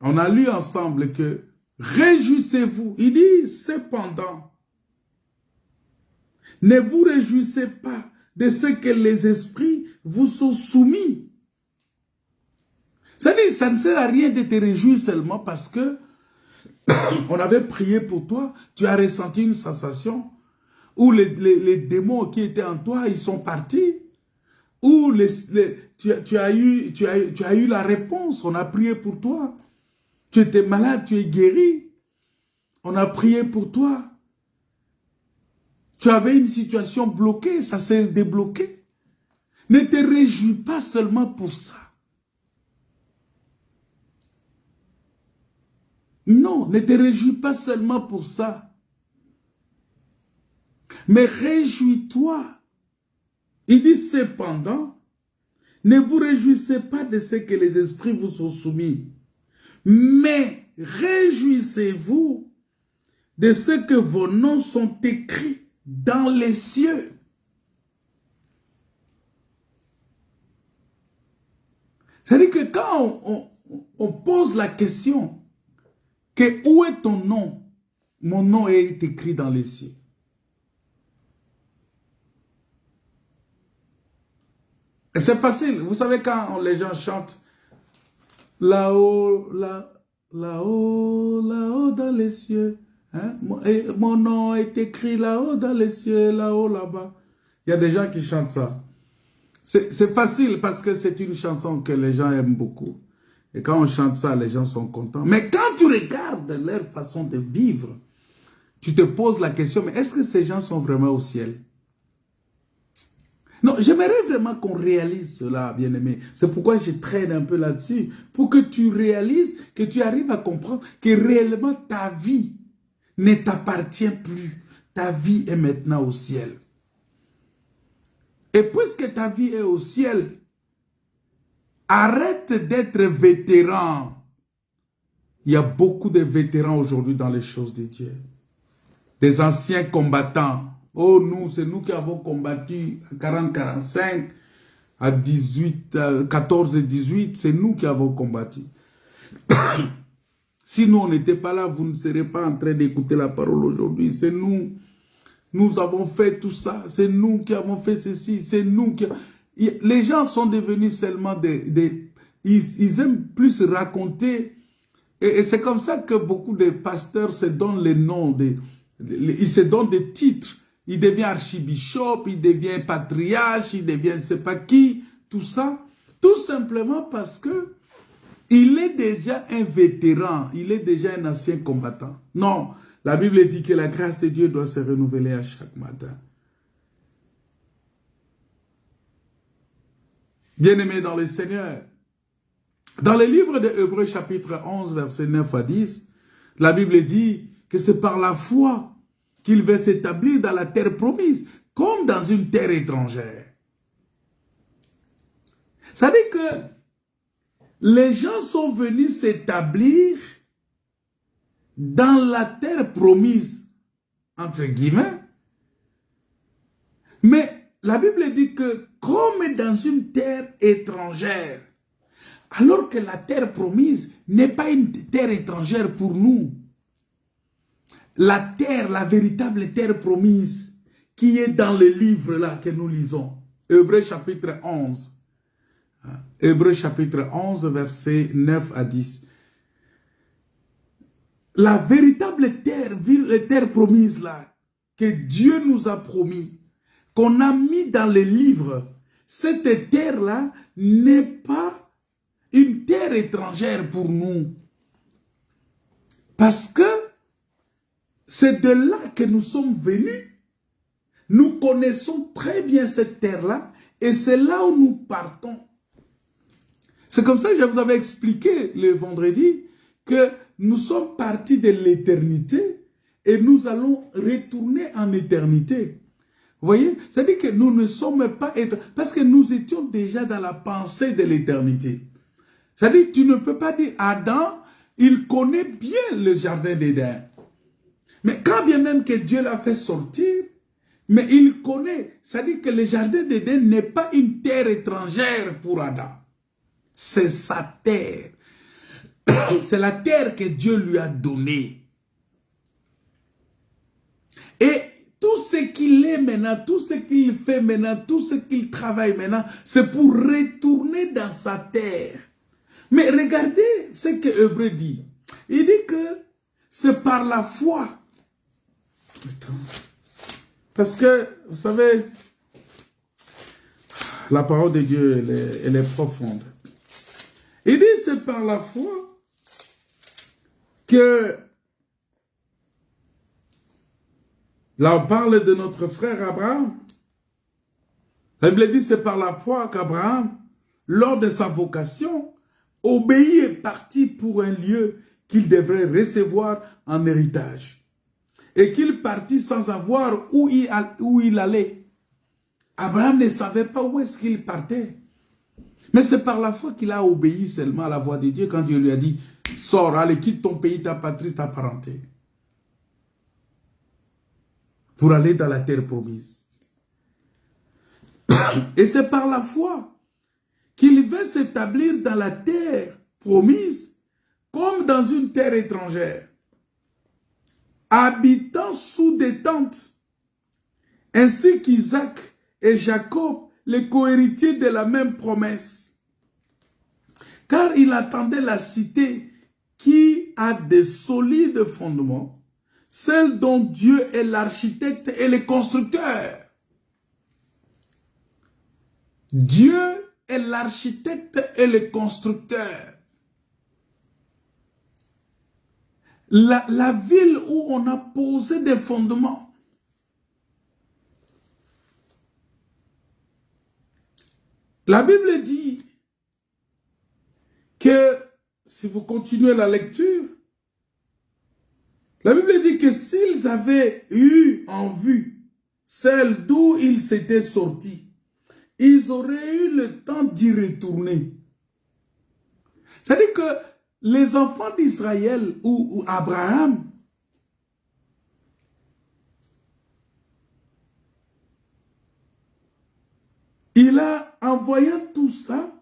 on a lu ensemble que, réjouissez-vous. Il dit, cependant, ne vous réjouissez pas de ce que les esprits vous sont soumis. C'est-à-dire, ça ne sert à rien de te réjouir seulement parce que on avait prié pour toi, tu as ressenti une sensation, ou les démons qui étaient en toi, ils sont partis. Ou tu as eu la réponse, on a prié pour toi. Tu étais malade, tu es guéri. On a prié pour toi. Tu avais une situation bloquée, ça s'est débloqué. Ne te réjouis pas seulement pour ça. Non, ne te réjouis pas seulement pour ça. Mais réjouis-toi. Il dit cependant, ne vous réjouissez pas de ce que les esprits vous sont soumis, mais réjouissez-vous de ce que vos noms sont écrits dans les cieux. C'est-à-dire que quand on pose la question, que où est ton nom? Mon nom est écrit dans les cieux. C'est facile. Vous savez quand les gens chantent là-haut, là-haut, là-haut dans les cieux. Hein? Mon nom est écrit là-haut dans les cieux, là-haut, là-bas. Il y a des gens qui chantent ça. C'est facile parce que c'est une chanson que les gens aiment beaucoup. Et quand on chante ça, les gens sont contents. Mais quand tu regardes leur façon de vivre, tu te poses la question, mais est-ce que ces gens sont vraiment au ciel? Non, j'aimerais vraiment qu'on réalise cela, bien-aimé. C'est pourquoi je traîne un peu là-dessus. Pour que tu réalises, que tu arrives à comprendre que réellement ta vie ne t'appartient plus. Ta vie est maintenant au ciel. Et puisque ta vie est au ciel, arrête d'être vétéran. Il y a beaucoup de vétérans aujourd'hui dans les choses de Dieu. Des anciens combattants. Oh, nous, c'est nous qui avons combattu à 40-45, à 14 et 18, c'est nous qui avons combattu. Si nous, on n'était pas là, vous ne serez pas en train d'écouter la parole aujourd'hui. C'est nous. Nous avons fait tout ça. C'est nous qui avons fait ceci. C'est nous qui... Les gens sont devenus seulement ils aiment plus raconter. Et c'est comme ça que beaucoup de pasteurs se donnent les noms. Ils se donnent des titres. Il devient archibishop, il devient patriarche, il devient je ne sais pas qui, tout ça. Tout simplement parce que il est déjà un vétéran, il est déjà un ancien combattant. Non, la Bible dit que la grâce de Dieu doit se renouveler à chaque matin. Bien-aimés dans le Seigneur, dans le livre de Hébreux chapitre 11, versets 9 à 10, la Bible dit que c'est par la foi qu'il va s'établir dans la terre promise, comme dans une terre étrangère. Ça veut dire que les gens sont venus s'établir dans la terre promise, entre guillemets, mais la Bible dit que comme dans une terre étrangère, alors que la terre promise n'est pas une terre étrangère pour nous. La terre, la véritable terre promise, qui est dans le livre là que nous lisons. Hébreux chapitre 11. Hébreux chapitre 11, versets 9 à 10. La véritable terre, la terre promise là, que Dieu nous a promis, qu'on a mis dans le livre, cette terre là n'est pas une terre étrangère pour nous. Parce que c'est de là que nous sommes venus. Nous connaissons très bien cette terre-là et c'est là où nous partons. C'est comme ça que je vous avais expliqué le vendredi que nous sommes partis de l'éternité et nous allons retourner en éternité. Vous voyez? C'est-à-dire que nous ne sommes pas... Parce que nous étions déjà dans la pensée de l'éternité. C'est-à-dire que tu ne peux pas dire Adam, il connaît bien le jardin d'Éden. Mais quand bien même que Dieu l'a fait sortir, mais il connaît, c'est-à-dire que le jardin d'Éden n'est pas une terre étrangère pour Adam. C'est sa terre. C'est la terre que Dieu lui a donnée. Et tout ce qu'il est maintenant, tout ce qu'il fait maintenant, tout ce qu'il travaille maintenant, c'est pour retourner dans sa terre. Mais regardez ce que Hébreux dit. Il dit que c'est par la foi. Parce que, vous savez, la parole de Dieu, elle est profonde. Il dit, c'est par la foi que, là on parle de notre frère Abraham. La Bible dit, c'est par la foi qu'Abraham, lors de sa vocation, obéit et partit pour un lieu qu'il devrait recevoir en héritage. Et qu'il partit sans savoir où il allait. Abraham ne savait pas où est-ce qu'il partait. Mais c'est par la foi qu'il a obéi seulement à la voix de Dieu quand Dieu lui a dit, sors, allez, quitte ton pays, ta patrie, ta parenté. Pour aller dans la terre promise. Et c'est par la foi qu'il veut s'établir dans la terre promise comme dans une terre étrangère, habitant sous des tentes, ainsi qu'Isaac et Jacob, les cohéritiers de la même promesse. Car il attendait la cité qui a de solides fondements, celle dont Dieu est l'architecte et le constructeur. Dieu est l'architecte et le constructeur. la ville où on a posé des fondements. La Bible dit que, si vous continuez la lecture, la Bible dit que s'ils avaient eu en vue celle d'où ils s'étaient sortis, ils auraient eu le temps d'y retourner. C'est-à-dire que les enfants d'Israël ou Abraham, il a, en voyant tout ça,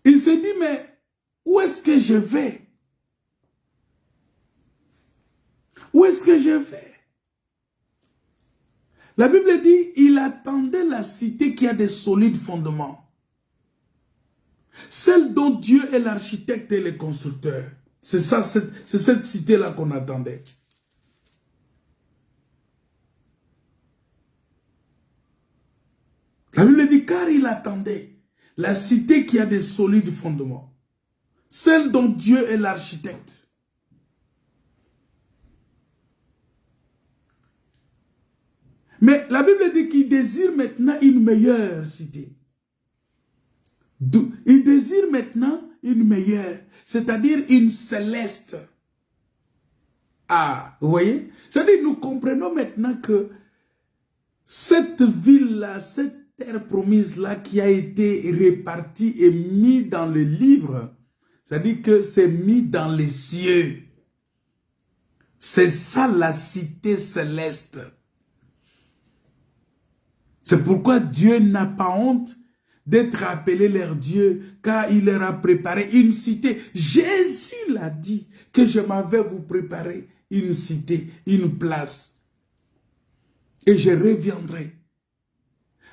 il s'est dit, mais où est-ce que je vais? Où est-ce que je vais? La Bible dit, il attendait la cité qui a des solides fondements. Celle dont Dieu est l'architecte et le constructeur. C'est ça, c'est cette cité-là qu'on attendait. La Bible dit, car il attendait la cité qui a des solides fondements. Celle dont Dieu est l'architecte. Mais la Bible dit qu'il désire maintenant une meilleure cité. Il désire maintenant une meilleure, c'est-à-dire une céleste. Ah, vous voyez? C'est-à-dire nous comprenons maintenant que cette ville-là, cette terre promise-là qui a été répartie et mise dans le livre, c'est-à-dire que c'est mis dans les cieux. C'est ça la cité céleste. C'est pourquoi Dieu n'a pas honte d'être appelé leur Dieu, car il leur a préparé une cité. Jésus l'a dit, que je m'en vais vous préparer une cité, une place. Et je reviendrai.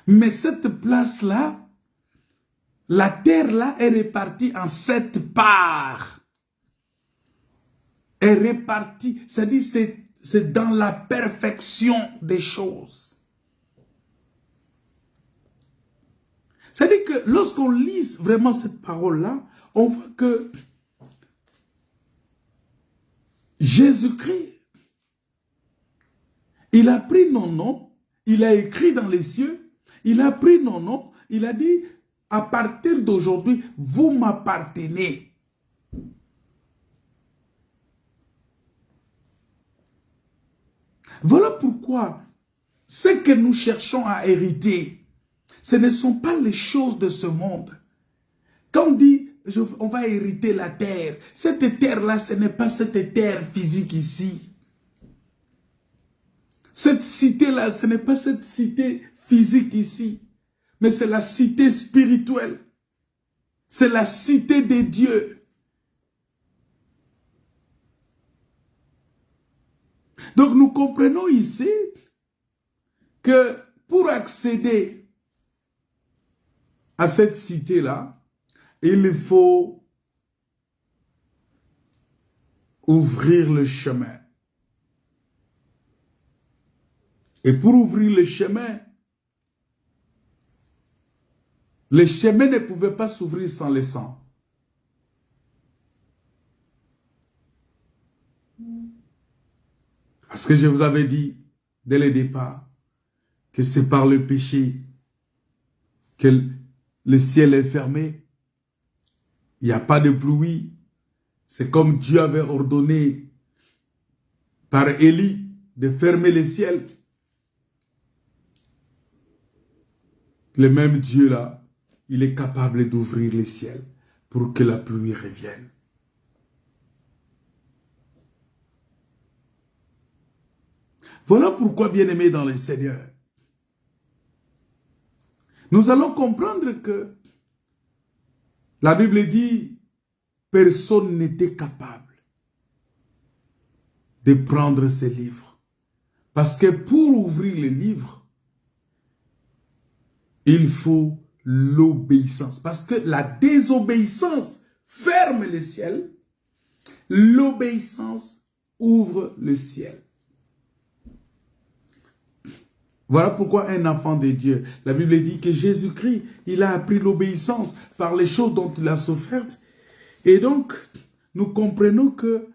Mais cette place-là, la terre-là est répartie en 7 parts. Est répartie, c'est-à-dire c'est dans la perfection des choses. C'est-à-dire que lorsqu'on lit vraiment cette parole-là, on voit que Jésus-Christ, il a pris nos noms, il a écrit dans les cieux, il a pris nos noms, il a dit, à partir d'aujourd'hui, vous m'appartenez. Voilà pourquoi ce que nous cherchons à hériter, ce ne sont pas les choses de ce monde. Quand on dit, on va hériter la terre, cette terre-là, ce n'est pas cette terre physique ici. Cette cité-là, ce n'est pas cette cité physique ici, mais c'est la cité spirituelle. C'est la cité des dieux. Donc nous comprenons ici que pour accéder à cette cité-là, il faut ouvrir le chemin. Et pour ouvrir le chemin ne pouvait pas s'ouvrir sans le sang. Parce que je vous avais dit, dès le départ, que c'est par le péché que le ciel est fermé. Il n'y a pas de pluie. C'est comme Dieu avait ordonné par Élie de fermer le ciel. Le même Dieu là, il est capable d'ouvrir le ciel pour que la pluie revienne. Voilà pourquoi, bien-aimés dans le Seigneur, nous allons comprendre que la Bible dit, personne n'était capable de prendre ce livre. Parce que pour ouvrir le livre, il faut l'obéissance. Parce que la désobéissance ferme le ciel, l'obéissance ouvre le ciel. Voilà pourquoi un enfant de Dieu, la Bible dit que Jésus-Christ, il a appris l'obéissance par les choses dont il a souffert. Et donc, nous comprenons que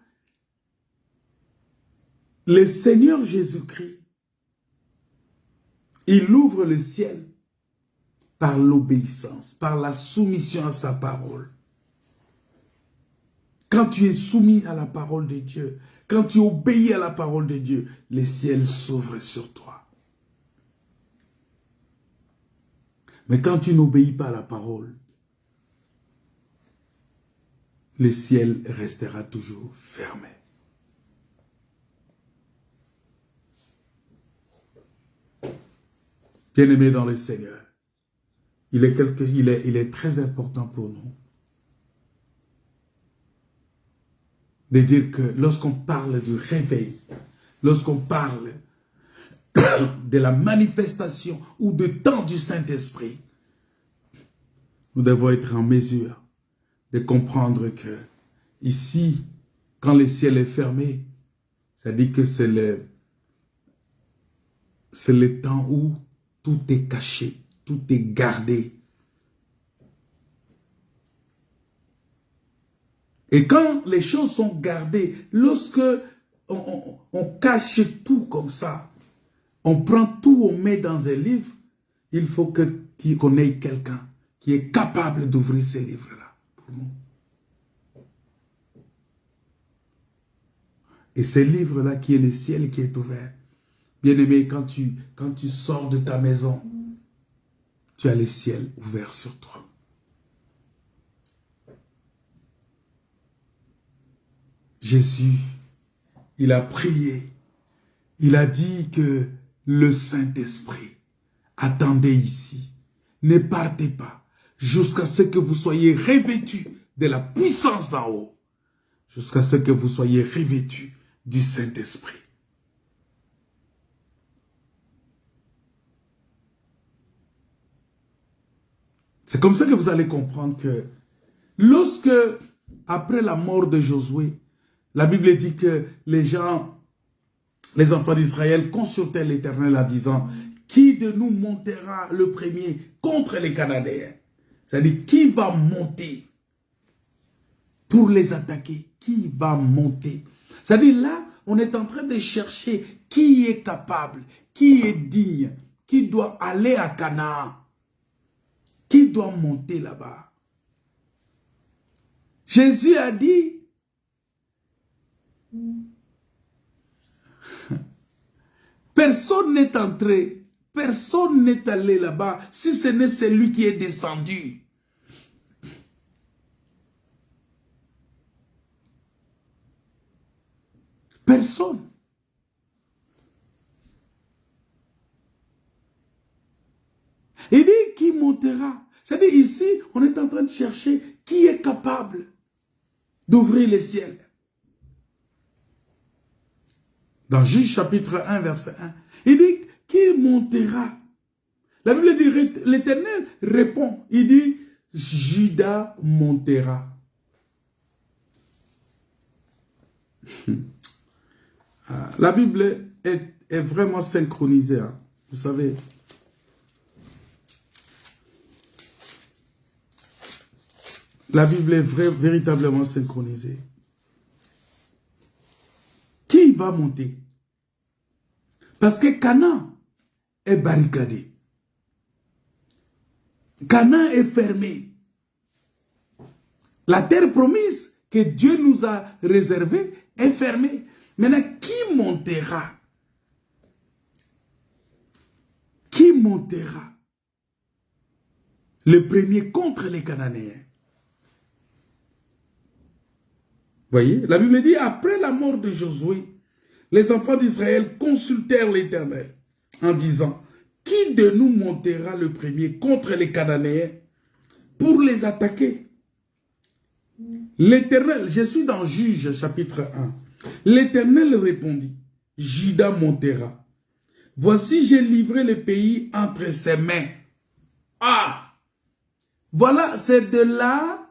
le Seigneur Jésus-Christ, il ouvre le ciel par l'obéissance, par la soumission à sa parole. Quand tu es soumis à la parole de Dieu, quand tu obéis à la parole de Dieu, le ciel s'ouvre sur toi. Mais quand tu n'obéis pas à la parole, le ciel restera toujours fermé. Bien-aimés dans le Seigneur, il est très important pour nous de dire que lorsqu'on parle du réveil, lorsqu'on parle de la manifestation ou de temps du Saint-Esprit, nous devons être en mesure de comprendre que ici, quand le ciel est fermé, ça dit que c'est le temps où tout est caché, tout est gardé. Et quand les choses sont gardées, lorsque on cache tout comme ça, on prend tout, on met dans un livre, il faut qu'on ait quelqu'un qui est capable d'ouvrir ces livres-là pour nous. Et ce livre-là qui est le ciel qui est ouvert, bien-aimé, quand tu sors de ta maison, tu as le ciel ouvert sur toi. Jésus, il a prié, il a dit que le Saint-Esprit attendez ici, ne partez pas, jusqu'à ce que vous soyez revêtus de la puissance d'en haut, jusqu'à ce que vous soyez revêtus du Saint-Esprit. C'est comme ça que vous allez comprendre que lorsque, après la mort de Josué, la Bible dit que les enfants d'Israël consultaient l'Éternel en disant, qui de nous montera le premier contre les Cananéens? C'est-à-dire, qui va monter pour les attaquer? Qui va monter? C'est-à-dire, là, on est en train de chercher qui est capable, qui est digne, qui doit aller à Canaan, qui doit monter là-bas. Jésus a dit, personne n'est entré, personne n'est allé là-bas, si ce n'est celui qui est descendu. Personne. Il dit qui montera. C'est-à-dire ici, on est en train de chercher qui est capable d'ouvrir les ciels. Dans Juge chapitre 1, verset 1, il dit qui montera. La Bible dit, l'Éternel répond, il dit, Judas montera. La Bible est vraiment synchronisée, hein. Vous savez. La Bible est véritablement synchronisée. Qui va monter? Parce que Canaan est barricadé. Canaan est fermé. La terre promise que Dieu nous a réservée est fermée. Maintenant, qui montera? Qui montera? Le premier contre les Cananéens. Voyez, la Bible dit, après la mort de Josué, les enfants d'Israël consultèrent l'Éternel en disant, qui de nous montera le premier contre les Cananéens pour les attaquer? L'Éternel, je suis dans Juge chapitre 1. L'Éternel répondit, Judas montera. Voici, j'ai livré le pays entre ses mains. Ah! Voilà, c'est de là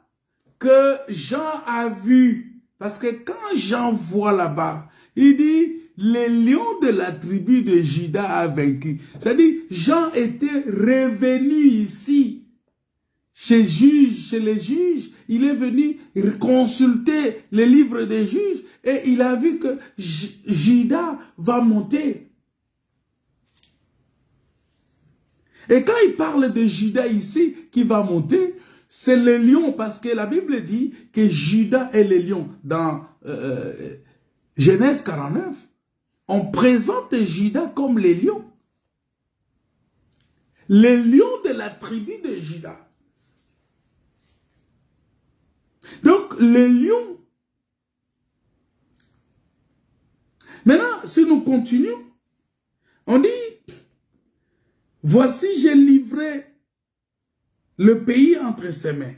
que Jean a vu. Parce que quand Jean voit là-bas, il dit, les lions de la tribu de Juda a vaincu. C'est-à-dire, Jean était revenu ici, chez les juges, il est venu consulter les livres des juges et il a vu que Juda va monter. Et quand il parle de Juda ici, qui va monter, c'est le lion, parce que la Bible dit que Juda est le lion. Dans Genèse 49, on présente Juda comme le lion. Le lion de la tribu de Juda. Donc, le lion. Maintenant, si nous continuons, on dit, voici, j'ai livré le pays entre ses mains.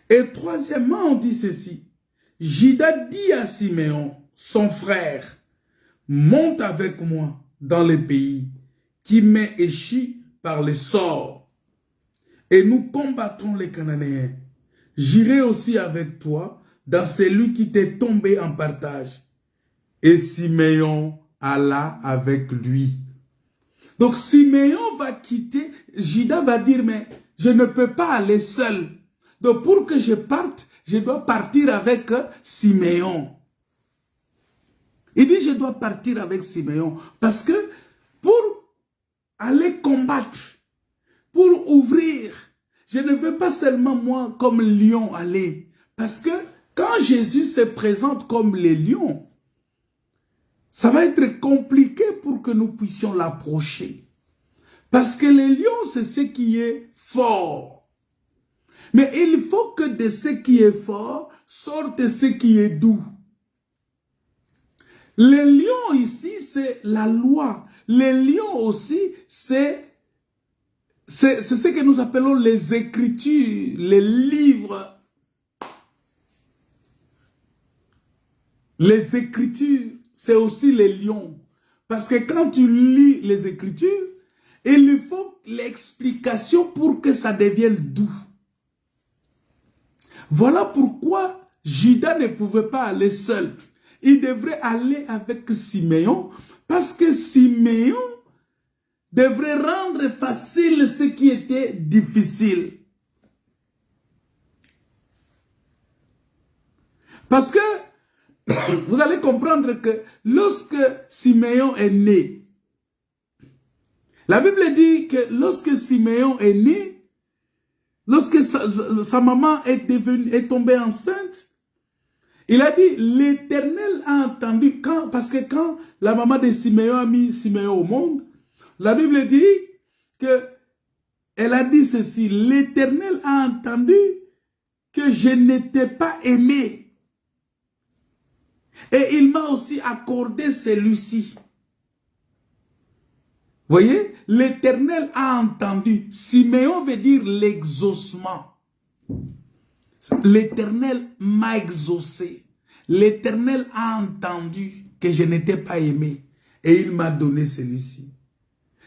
Et troisièmement, on dit ceci. Juda dit à Siméon, son frère, monte avec moi dans le pays qui m'est échu par le sort, et nous combattrons les Cananéens. J'irai aussi avec toi dans celui qui t'est tombé en partage. Et Siméon alla avec lui. Donc Siméon va quitter, Juda va dire, mais je ne peux pas aller seul. Donc pour que je parte, je dois partir avec Siméon. Il dit, je dois partir avec Siméon. Parce que pour aller combattre, pour ouvrir, je ne veux pas seulement moi comme lion aller. Parce que quand Jésus se présente comme les lions, ça va être compliqué pour que nous puissions l'approcher. Parce que les lions, c'est ce qui est fort. Mais il faut que de ce qui est fort sorte ce qui est doux. Les lions ici, c'est la loi. Les lions aussi, c'est ce que nous appelons les Écritures, les livres. Les Écritures, c'est aussi les lions. Parce que quand tu lis les Écritures, il faut l'explication pour que ça devienne doux. Voilà pourquoi Juda ne pouvait pas aller seul. Il devrait aller avec Siméon, parce que Siméon devrait rendre facile ce qui était difficile. Parce que vous allez comprendre que lorsque Siméon est né, la Bible dit que lorsque Siméon est né, lorsque sa maman est tombée enceinte, il a dit, l'Éternel a entendu, parce que quand la maman de Siméon a mis Siméon au monde, la Bible dit que elle a dit ceci, l'Éternel a entendu que je n'étais pas aimé. Et il m'a aussi accordé celui-ci. Voyez, l'Éternel a entendu. Siméon veut dire l'exaucement. L'Éternel m'a exaucé. L'Éternel a entendu que je n'étais pas aimé. Et il m'a donné celui-ci.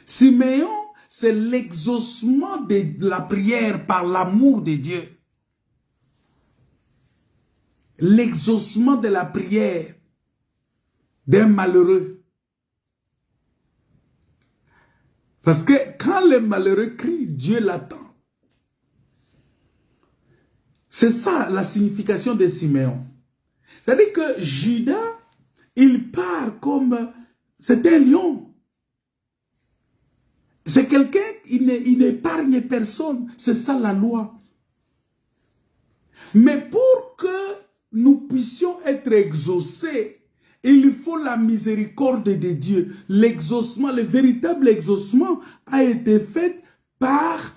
Siméon, c'est l'exaucement de la prière par l'amour de Dieu. L'exaucement de la prière d'un malheureux. Parce que quand le malheureux crie, Dieu l'attend. C'est ça la signification de Siméon. C'est-à-dire que Juda, il part comme... C'est un lion. C'est quelqu'un qui n'épargne personne. C'est ça la loi. Mais pour que nous puissions être exaucés, il faut la miséricorde de Dieu. L'exaucement, le véritable exaucement a été fait par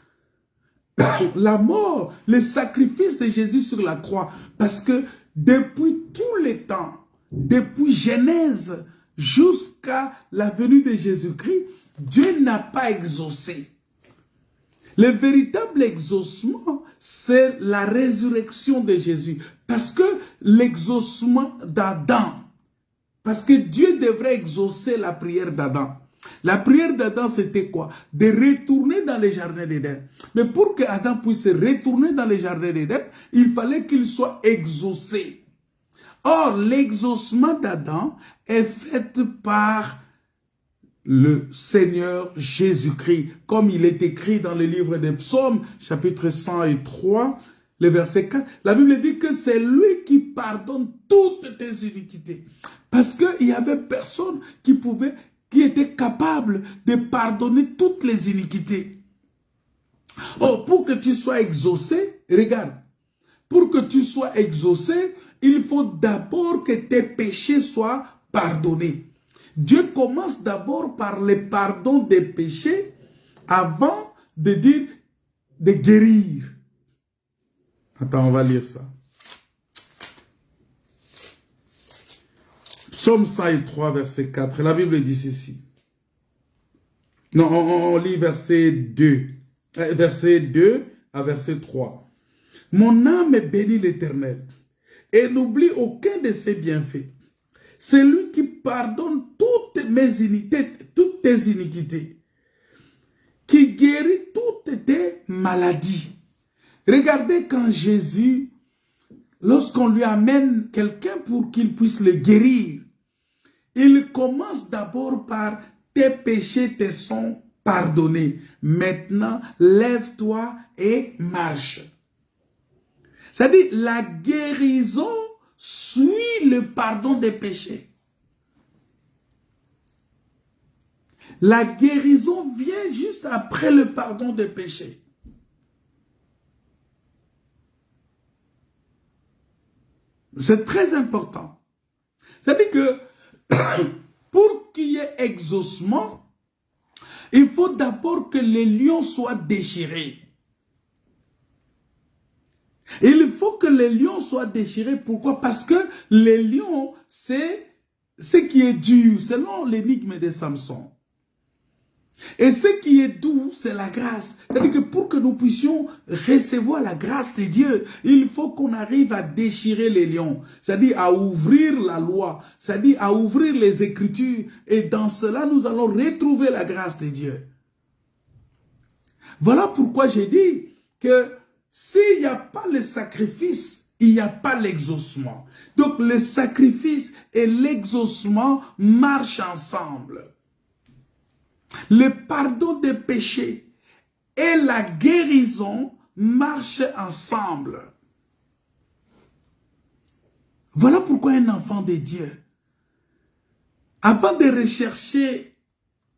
la mort, le sacrifice de Jésus sur la croix. Parce que depuis tous les temps, depuis Genèse jusqu'à la venue de Jésus-Christ, Dieu n'a pas exaucé. Le véritable exaucement, c'est la résurrection de Jésus. Parce que l'exaucement d'Adam, parce que Dieu devrait exaucer la prière d'Adam. La prière d'Adam, c'était quoi? De retourner dans le jardin d'Éden. Mais pour que Adam puisse retourner dans le jardin d'Éden, il fallait qu'il soit exaucé. Or, l'exaucement d'Adam est fait par le Seigneur Jésus-Christ. Comme il est écrit dans le livre des Psaumes, chapitre 103, le verset 4, la Bible dit que c'est lui qui pardonne toutes tes iniquités. Parce qu'il y avait personne qui était capable de pardonner toutes les iniquités. Oh, pour que tu sois exaucé, regarde, pour que tu sois exaucé, il faut d'abord que tes péchés soient pardonnés. Dieu commence d'abord par le pardon des péchés avant de dire de guérir. Attends, on va lire ça. Psaume 103, verset 4. La Bible dit ceci. Non, on lit verset 2. Verset 2 à verset 3. Mon âme bénit l'Éternel et n'oublie aucun de ses bienfaits. C'est lui qui pardonne toutes tes iniquités, qui guérit toutes tes maladies. Regardez quand Jésus, lorsqu'on lui amène quelqu'un pour qu'il puisse le guérir, il commence d'abord par tes péchés te sont pardonnés. Maintenant, lève-toi et marche. C'est-à-dire, la guérison suit le pardon des péchés. La guérison vient juste après le pardon des péchés. C'est très important. C'est-à-dire que pour qu'il y ait exaucement, il faut d'abord que les lions soient déchirés. Il faut que les lions soient déchirés. Pourquoi? Parce que les lions, c'est ce qui est dur, selon l'énigme de Samson. Et ce qui est doux, c'est la grâce. C'est-à-dire que pour que nous puissions recevoir la grâce de Dieu, il faut qu'on arrive à déchirer les lions. C'est-à-dire à ouvrir la loi. C'est-à-dire à ouvrir les Écritures. Et dans cela, nous allons retrouver la grâce de Dieu. Voilà pourquoi j'ai dit que s'il n'y a pas le sacrifice, il n'y a pas l'exaucement. Donc le sacrifice et l'exaucement marchent ensemble. Le pardon des péchés et la guérison marchent ensemble. Voilà pourquoi un enfant de Dieu, avant de rechercher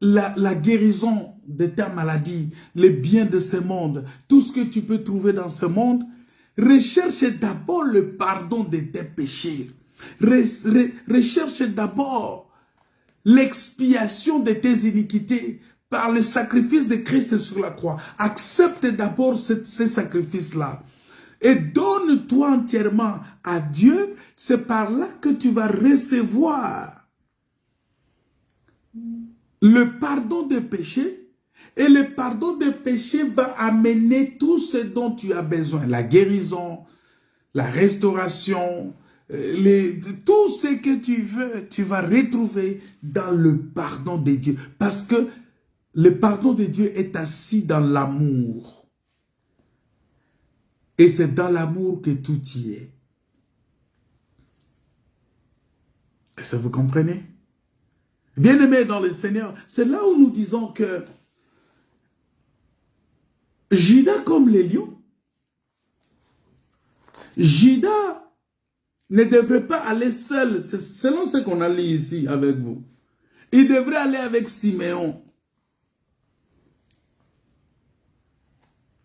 la guérison de ta maladie, les biens de ce monde, tout ce que tu peux trouver dans ce monde, recherche d'abord le pardon de tes péchés. Recherche d'abord l'expiation de tes iniquités par le sacrifice de Christ sur la croix. Accepte d'abord ce sacrifice-là. Et donne-toi entièrement à Dieu. C'est par là que tu vas recevoir le pardon des péchés. Et le pardon des péchés va amener tout ce dont tu as besoin. La guérison, la restauration, tout ce que tu veux, tu vas retrouver dans le pardon de Dieu. Parce que le pardon de Dieu est assis dans l'amour. Et c'est dans l'amour que tout y est. Est-ce que vous comprenez? Bien-aimés dans le Seigneur, c'est là où nous disons que Judas comme les lions, Judas ne devrait pas aller seul, selon ce qu'on a lu ici avec vous. Il devrait aller avec Siméon.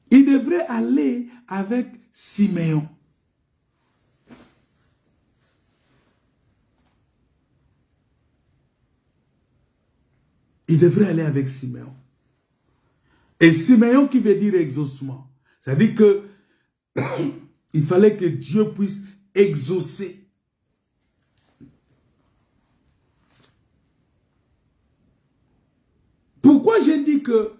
Il devrait aller avec Siméon. Il devrait aller avec Siméon. Et Siméon qui veut dire exaucement. C'est-à-dire que il fallait que Dieu puisse exaucer. Pourquoi j'ai dit que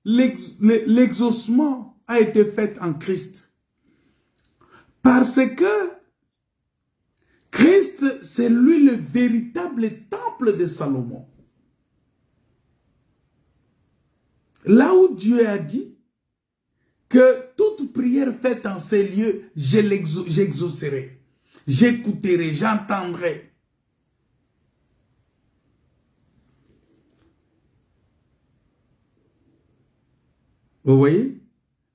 l'exaucement a été fait en Christ? Parce que Christ, c'est lui le véritable temple de Salomon. Là où Dieu a dit que toute prière faite en ces lieux, j'exaucerai, j'écouterai, j'entendrai. Vous voyez?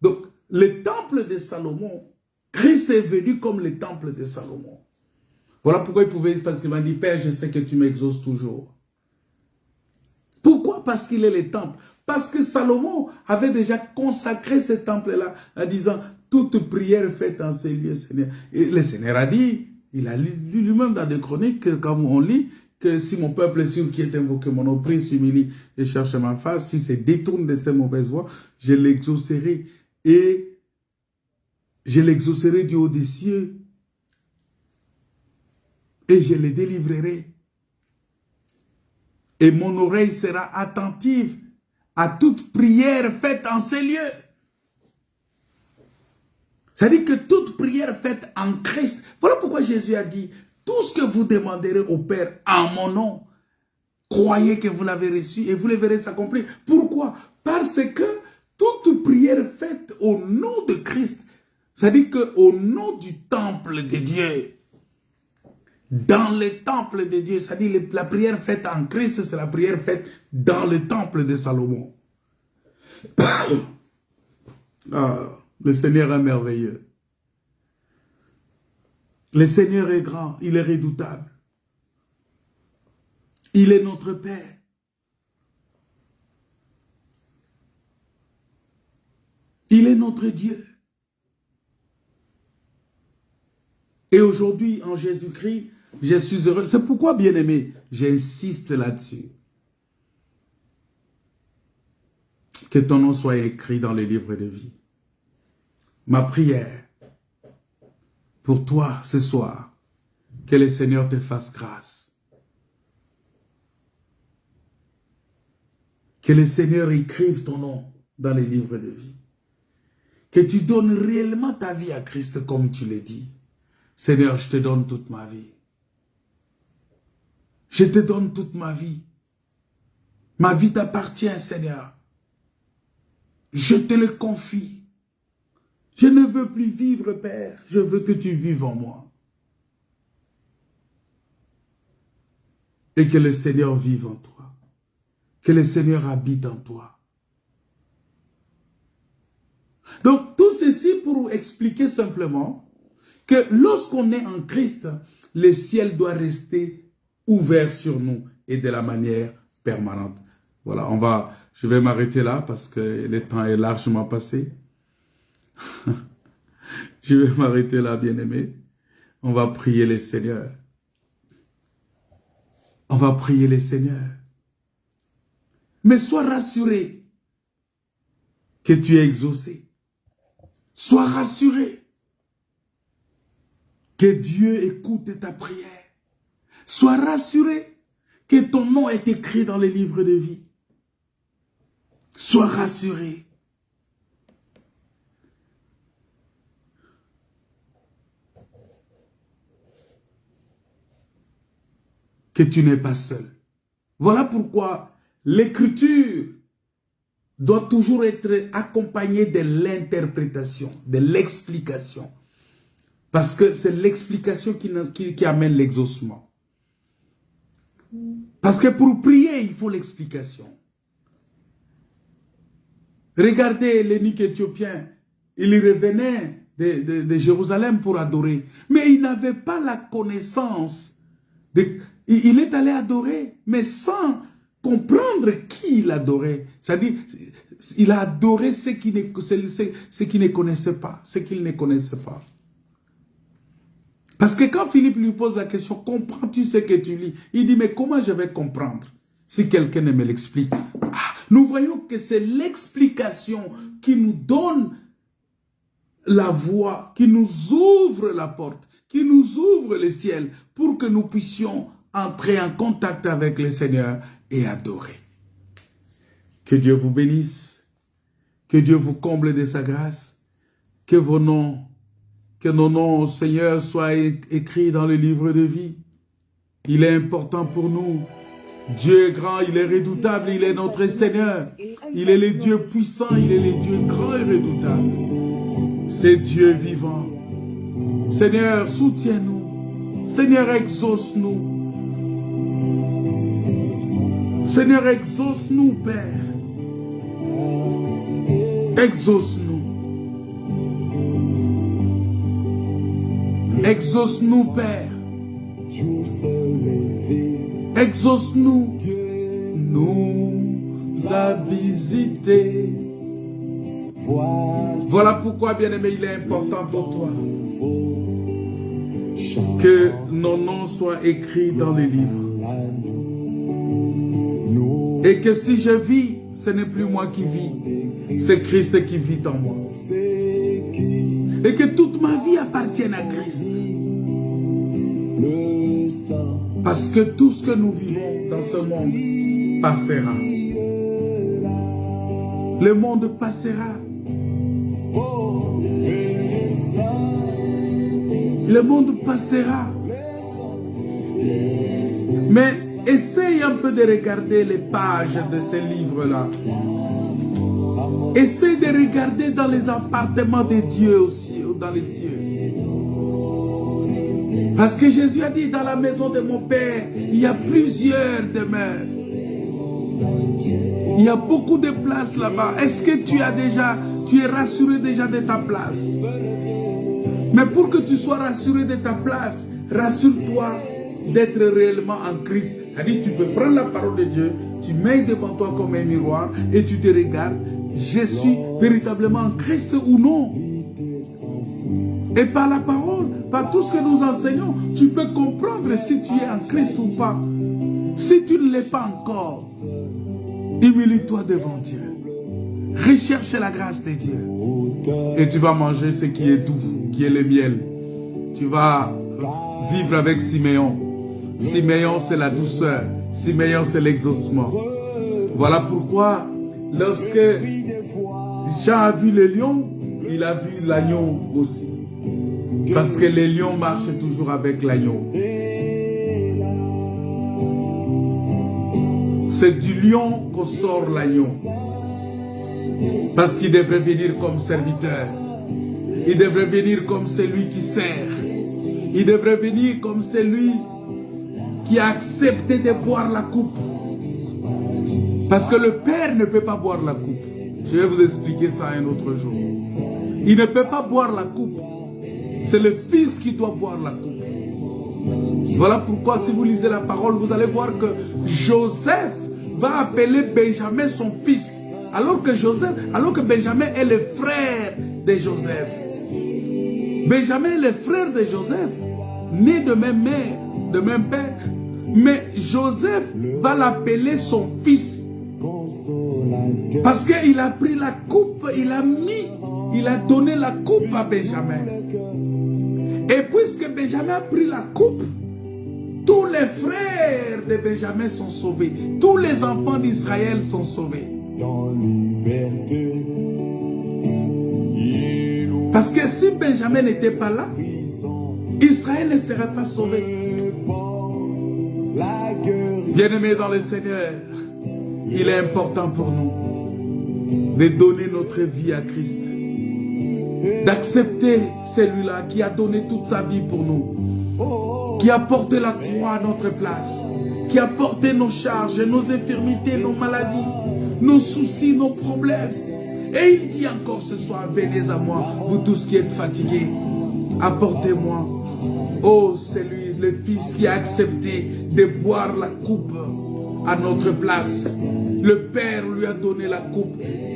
Donc, le temple de Salomon Christ est venu comme le temple de Salomon. Voilà pourquoi il pouvait facilement dire, Père, je sais que tu m'exauces toujours. Pourquoi? Parce qu'il est le temple. Parce que Salomon avait déjà consacré ce temple-là en disant, toute prière faite en ces lieux, Seigneur. Et le Seigneur a dit, il a lu lui-même dans des chroniques, comme on lit, que si mon peuple sûr qui est invoqué mon nom, prie, s'humilie et cherche ma face, si se détourne de ses mauvaises voies, je l'exaucerai. Et je l'exaucerai du haut des cieux. Et je le délivrerai. Et mon oreille sera attentive à toute prière faite en ces lieux. C'est-à-dire que toute prière faite en Christ, voilà pourquoi Jésus a dit, tout ce que vous demanderez au Père en mon nom, croyez que vous l'avez reçu et vous le verrez s'accomplir. Pourquoi? Parce que toute prière faite au nom de Christ, c'est-à-dire qu'au nom du temple de Dieu, dans le temple de Dieu, c'est-à-dire la prière faite en Christ, c'est la prière faite dans le temple de Salomon. Ah, le Seigneur est merveilleux. Le Seigneur est grand, il est redoutable. Il est notre Père. Il est notre Dieu. Et aujourd'hui, en Jésus-Christ, je suis heureux. C'est pourquoi, bien-aimé, j'insiste là-dessus. Que ton nom soit écrit dans les livres de vie. Ma prière pour toi ce soir, que le Seigneur te fasse grâce. Que le Seigneur écrive ton nom dans les livres de vie. Que tu donnes réellement ta vie à Christ comme tu l'as dit. Seigneur, je te donne toute ma vie. Je te donne toute ma vie. Ma vie t'appartient, Seigneur. Je te le confie. Je ne veux plus vivre, Père. Je veux que tu vives en moi. Et que le Seigneur vive en toi. Que le Seigneur habite en toi. Donc, tout ceci pour expliquer simplement que lorsqu'on est en Christ, le ciel doit rester ouvert sur nous et de la manière permanente. Voilà, je vais m'arrêter là parce que le temps est largement passé. Je vais m'arrêter là, bien-aimé. On va prier le Seigneur. On va prier le Seigneur. Mais sois rassuré que tu es exaucé. Sois rassuré que Dieu écoute ta prière. Sois rassuré que ton nom est écrit dans les livres de vie. Sois rassuré. Que tu n'es pas seul. Voilà pourquoi l'écriture doit toujours être accompagnée de l'interprétation, de l'explication. Parce que c'est l'explication qui amène l'exaucement. Parce que pour prier, il faut l'explication. Regardez l'eunuque éthiopien, il revenait de Jérusalem pour adorer. Mais il n'avait pas la connaissance. Il est allé adorer, mais sans comprendre qui il adorait. C'est-à-dire, il a adoré ce qu'il ne connaissait pas. Ce qu'il ne connaissait pas. Parce que quand Philippe lui pose la question, comprends-tu ce que tu lis? Il dit, mais comment je vais comprendre si quelqu'un ne me l'explique? Nous voyons que c'est l'explication qui nous donne la voie, qui nous ouvre la porte, qui nous ouvre le ciel pour que nous puissions entrer en contact avec le Seigneur et adorer. Que Dieu vous bénisse, que Dieu vous comble de sa grâce, que vos noms, que nos noms, Seigneur, soient écrits dans le livre de vie. Il est important pour nous. Dieu est grand, il est redoutable, il est notre Seigneur. Il est le Dieu puissant, il est le Dieu grand et redoutable. C'est Dieu vivant. Seigneur, soutiens-nous. Seigneur, exauce-nous. Seigneur, exauce-nous, Père. Exauce-nous. Exauce-nous, Père. Exauce-nous. Nous a visités. Voilà pourquoi, bien-aimé, il est important pour toi que nos noms soient écrits dans les livres. Et que si je vis, ce n'est plus moi qui vis, c'est Christ qui vit en moi. Et que toute ma vie appartienne à Christ. Parce que tout ce que nous vivons dans ce monde passera. Le monde passera. Le monde passera. Mais essaye un peu de regarder les pages de ces livres-là. Essaye de regarder dans les appartements de Dieu aussi, ou dans les cieux. Parce que Jésus a dit, dans la maison de mon Père, il y a plusieurs demeures. Il y a beaucoup de places là-bas. Est-ce que tu es rassuré déjà de ta place? Mais pour que tu sois rassuré de ta place, rassure-toi d'être réellement en Christ. C'est-à-dire, tu peux prendre la parole de Dieu, tu mets devant toi comme un miroir et tu te regardes. Je suis véritablement en Christ ou non? Et par la parole, par tout ce que nous enseignons, tu peux comprendre si tu es en Christ ou pas. Si tu ne l'es pas encore, humilie-toi devant Dieu. Recherche la grâce de Dieu. Et tu vas manger ce qui est doux, qui est le miel. Tu vas vivre avec Siméon. Siméon, c'est la douceur. Siméon, c'est l'exaucement. Voilà pourquoi, lorsque Jean a vu le lion, il a vu l'agneau aussi. Parce que les lions marchent toujours avec l'agneau. C'est du lion qu'on sort l'agneau. Parce qu'il devrait venir comme serviteur. Il devrait venir comme celui qui sert. Il devrait venir comme celui qui a accepté de boire la coupe. Parce que le Père ne peut pas boire la coupe. Je vais vous expliquer ça un autre jour. Il ne peut pas boire la coupe. C'est le Fils qui doit boire la coupe. Voilà pourquoi si vous lisez la parole, vous allez voir que Joseph va appeler Benjamin son fils. Alors que Benjamin est le frère de Joseph. Benjamin est le frère de Joseph, né de même mère, de même père. Mais Joseph va l'appeler son fils. Parce qu'il a pris la coupe, il a donné la coupe à Benjamin. Et puisque Benjamin a pris la coupe, tous les frères de Benjamin sont sauvés. Tous les enfants d'Israël sont sauvés. Parce que si Benjamin n'était pas là, Israël ne serait pas sauvé. Bien-aimés dans le Seigneur, il est important pour nous de donner notre vie à Christ. D'accepter celui-là qui a donné toute sa vie pour nous. Qui a porté la croix à notre place. Qui a porté nos charges, nos infirmités, nos maladies, nos soucis, nos problèmes. Et il dit encore ce soir, venez à moi, vous tous qui êtes fatigués, apportez-moi. Oh, c'est lui, le Fils qui a accepté de boire la coupe à notre place. Le Père lui a donné la coupe.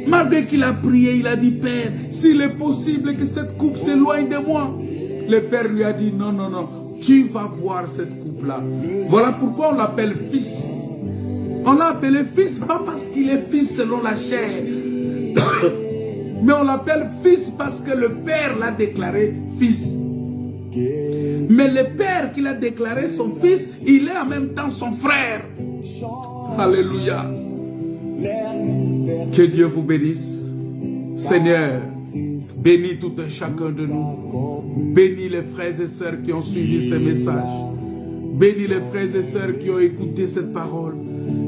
Malgré qu'il a prié, il a dit, Père, s'il est possible que cette coupe s'éloigne de moi. Le Père lui a dit, non, non, non, tu vas boire cette coupe-là. Voilà pourquoi on l'appelle Fils. On l'a appelé Fils, pas parce qu'il est Fils selon la chair. Mais on l'appelle Fils parce que le Père l'a déclaré Fils. Mais le Père qui l'a déclaré son Fils, il est en même temps son frère. Alléluia. Que Dieu vous bénisse. Seigneur, bénis tout un chacun de nous. Bénis les frères et sœurs qui ont suivi ces messages. Bénis les frères et sœurs qui ont écouté cette parole.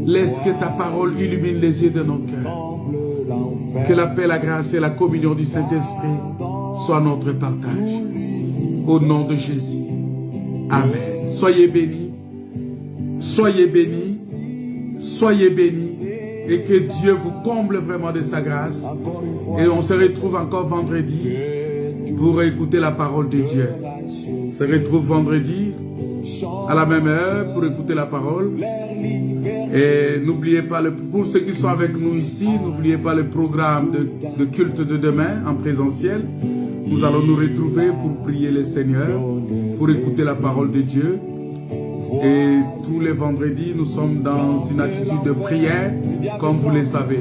Laisse que ta parole illumine les yeux de nos cœurs. Que la paix, la grâce et la communion du Saint-Esprit soient notre partage. Au nom de Jésus. Amen. Soyez bénis. Soyez bénis. Soyez bénis. Et que Dieu vous comble vraiment de sa grâce. Et on se retrouve encore vendredi pour écouter la parole de Dieu. se retrouve vendredi à la même heure pour écouter la parole. Et n'oubliez pas, pour ceux qui sont avec nous ici, n'oubliez pas le programme de culte de demain en présentiel. Nous allons nous retrouver pour prier le Seigneur, pour écouter la parole de Dieu. Et tous les vendredis, nous sommes dans une attitude de prière, comme vous le savez.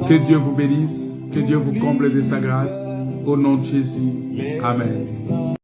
Que Dieu vous bénisse, que Dieu vous comble de sa grâce. Au nom de Jésus. Amen.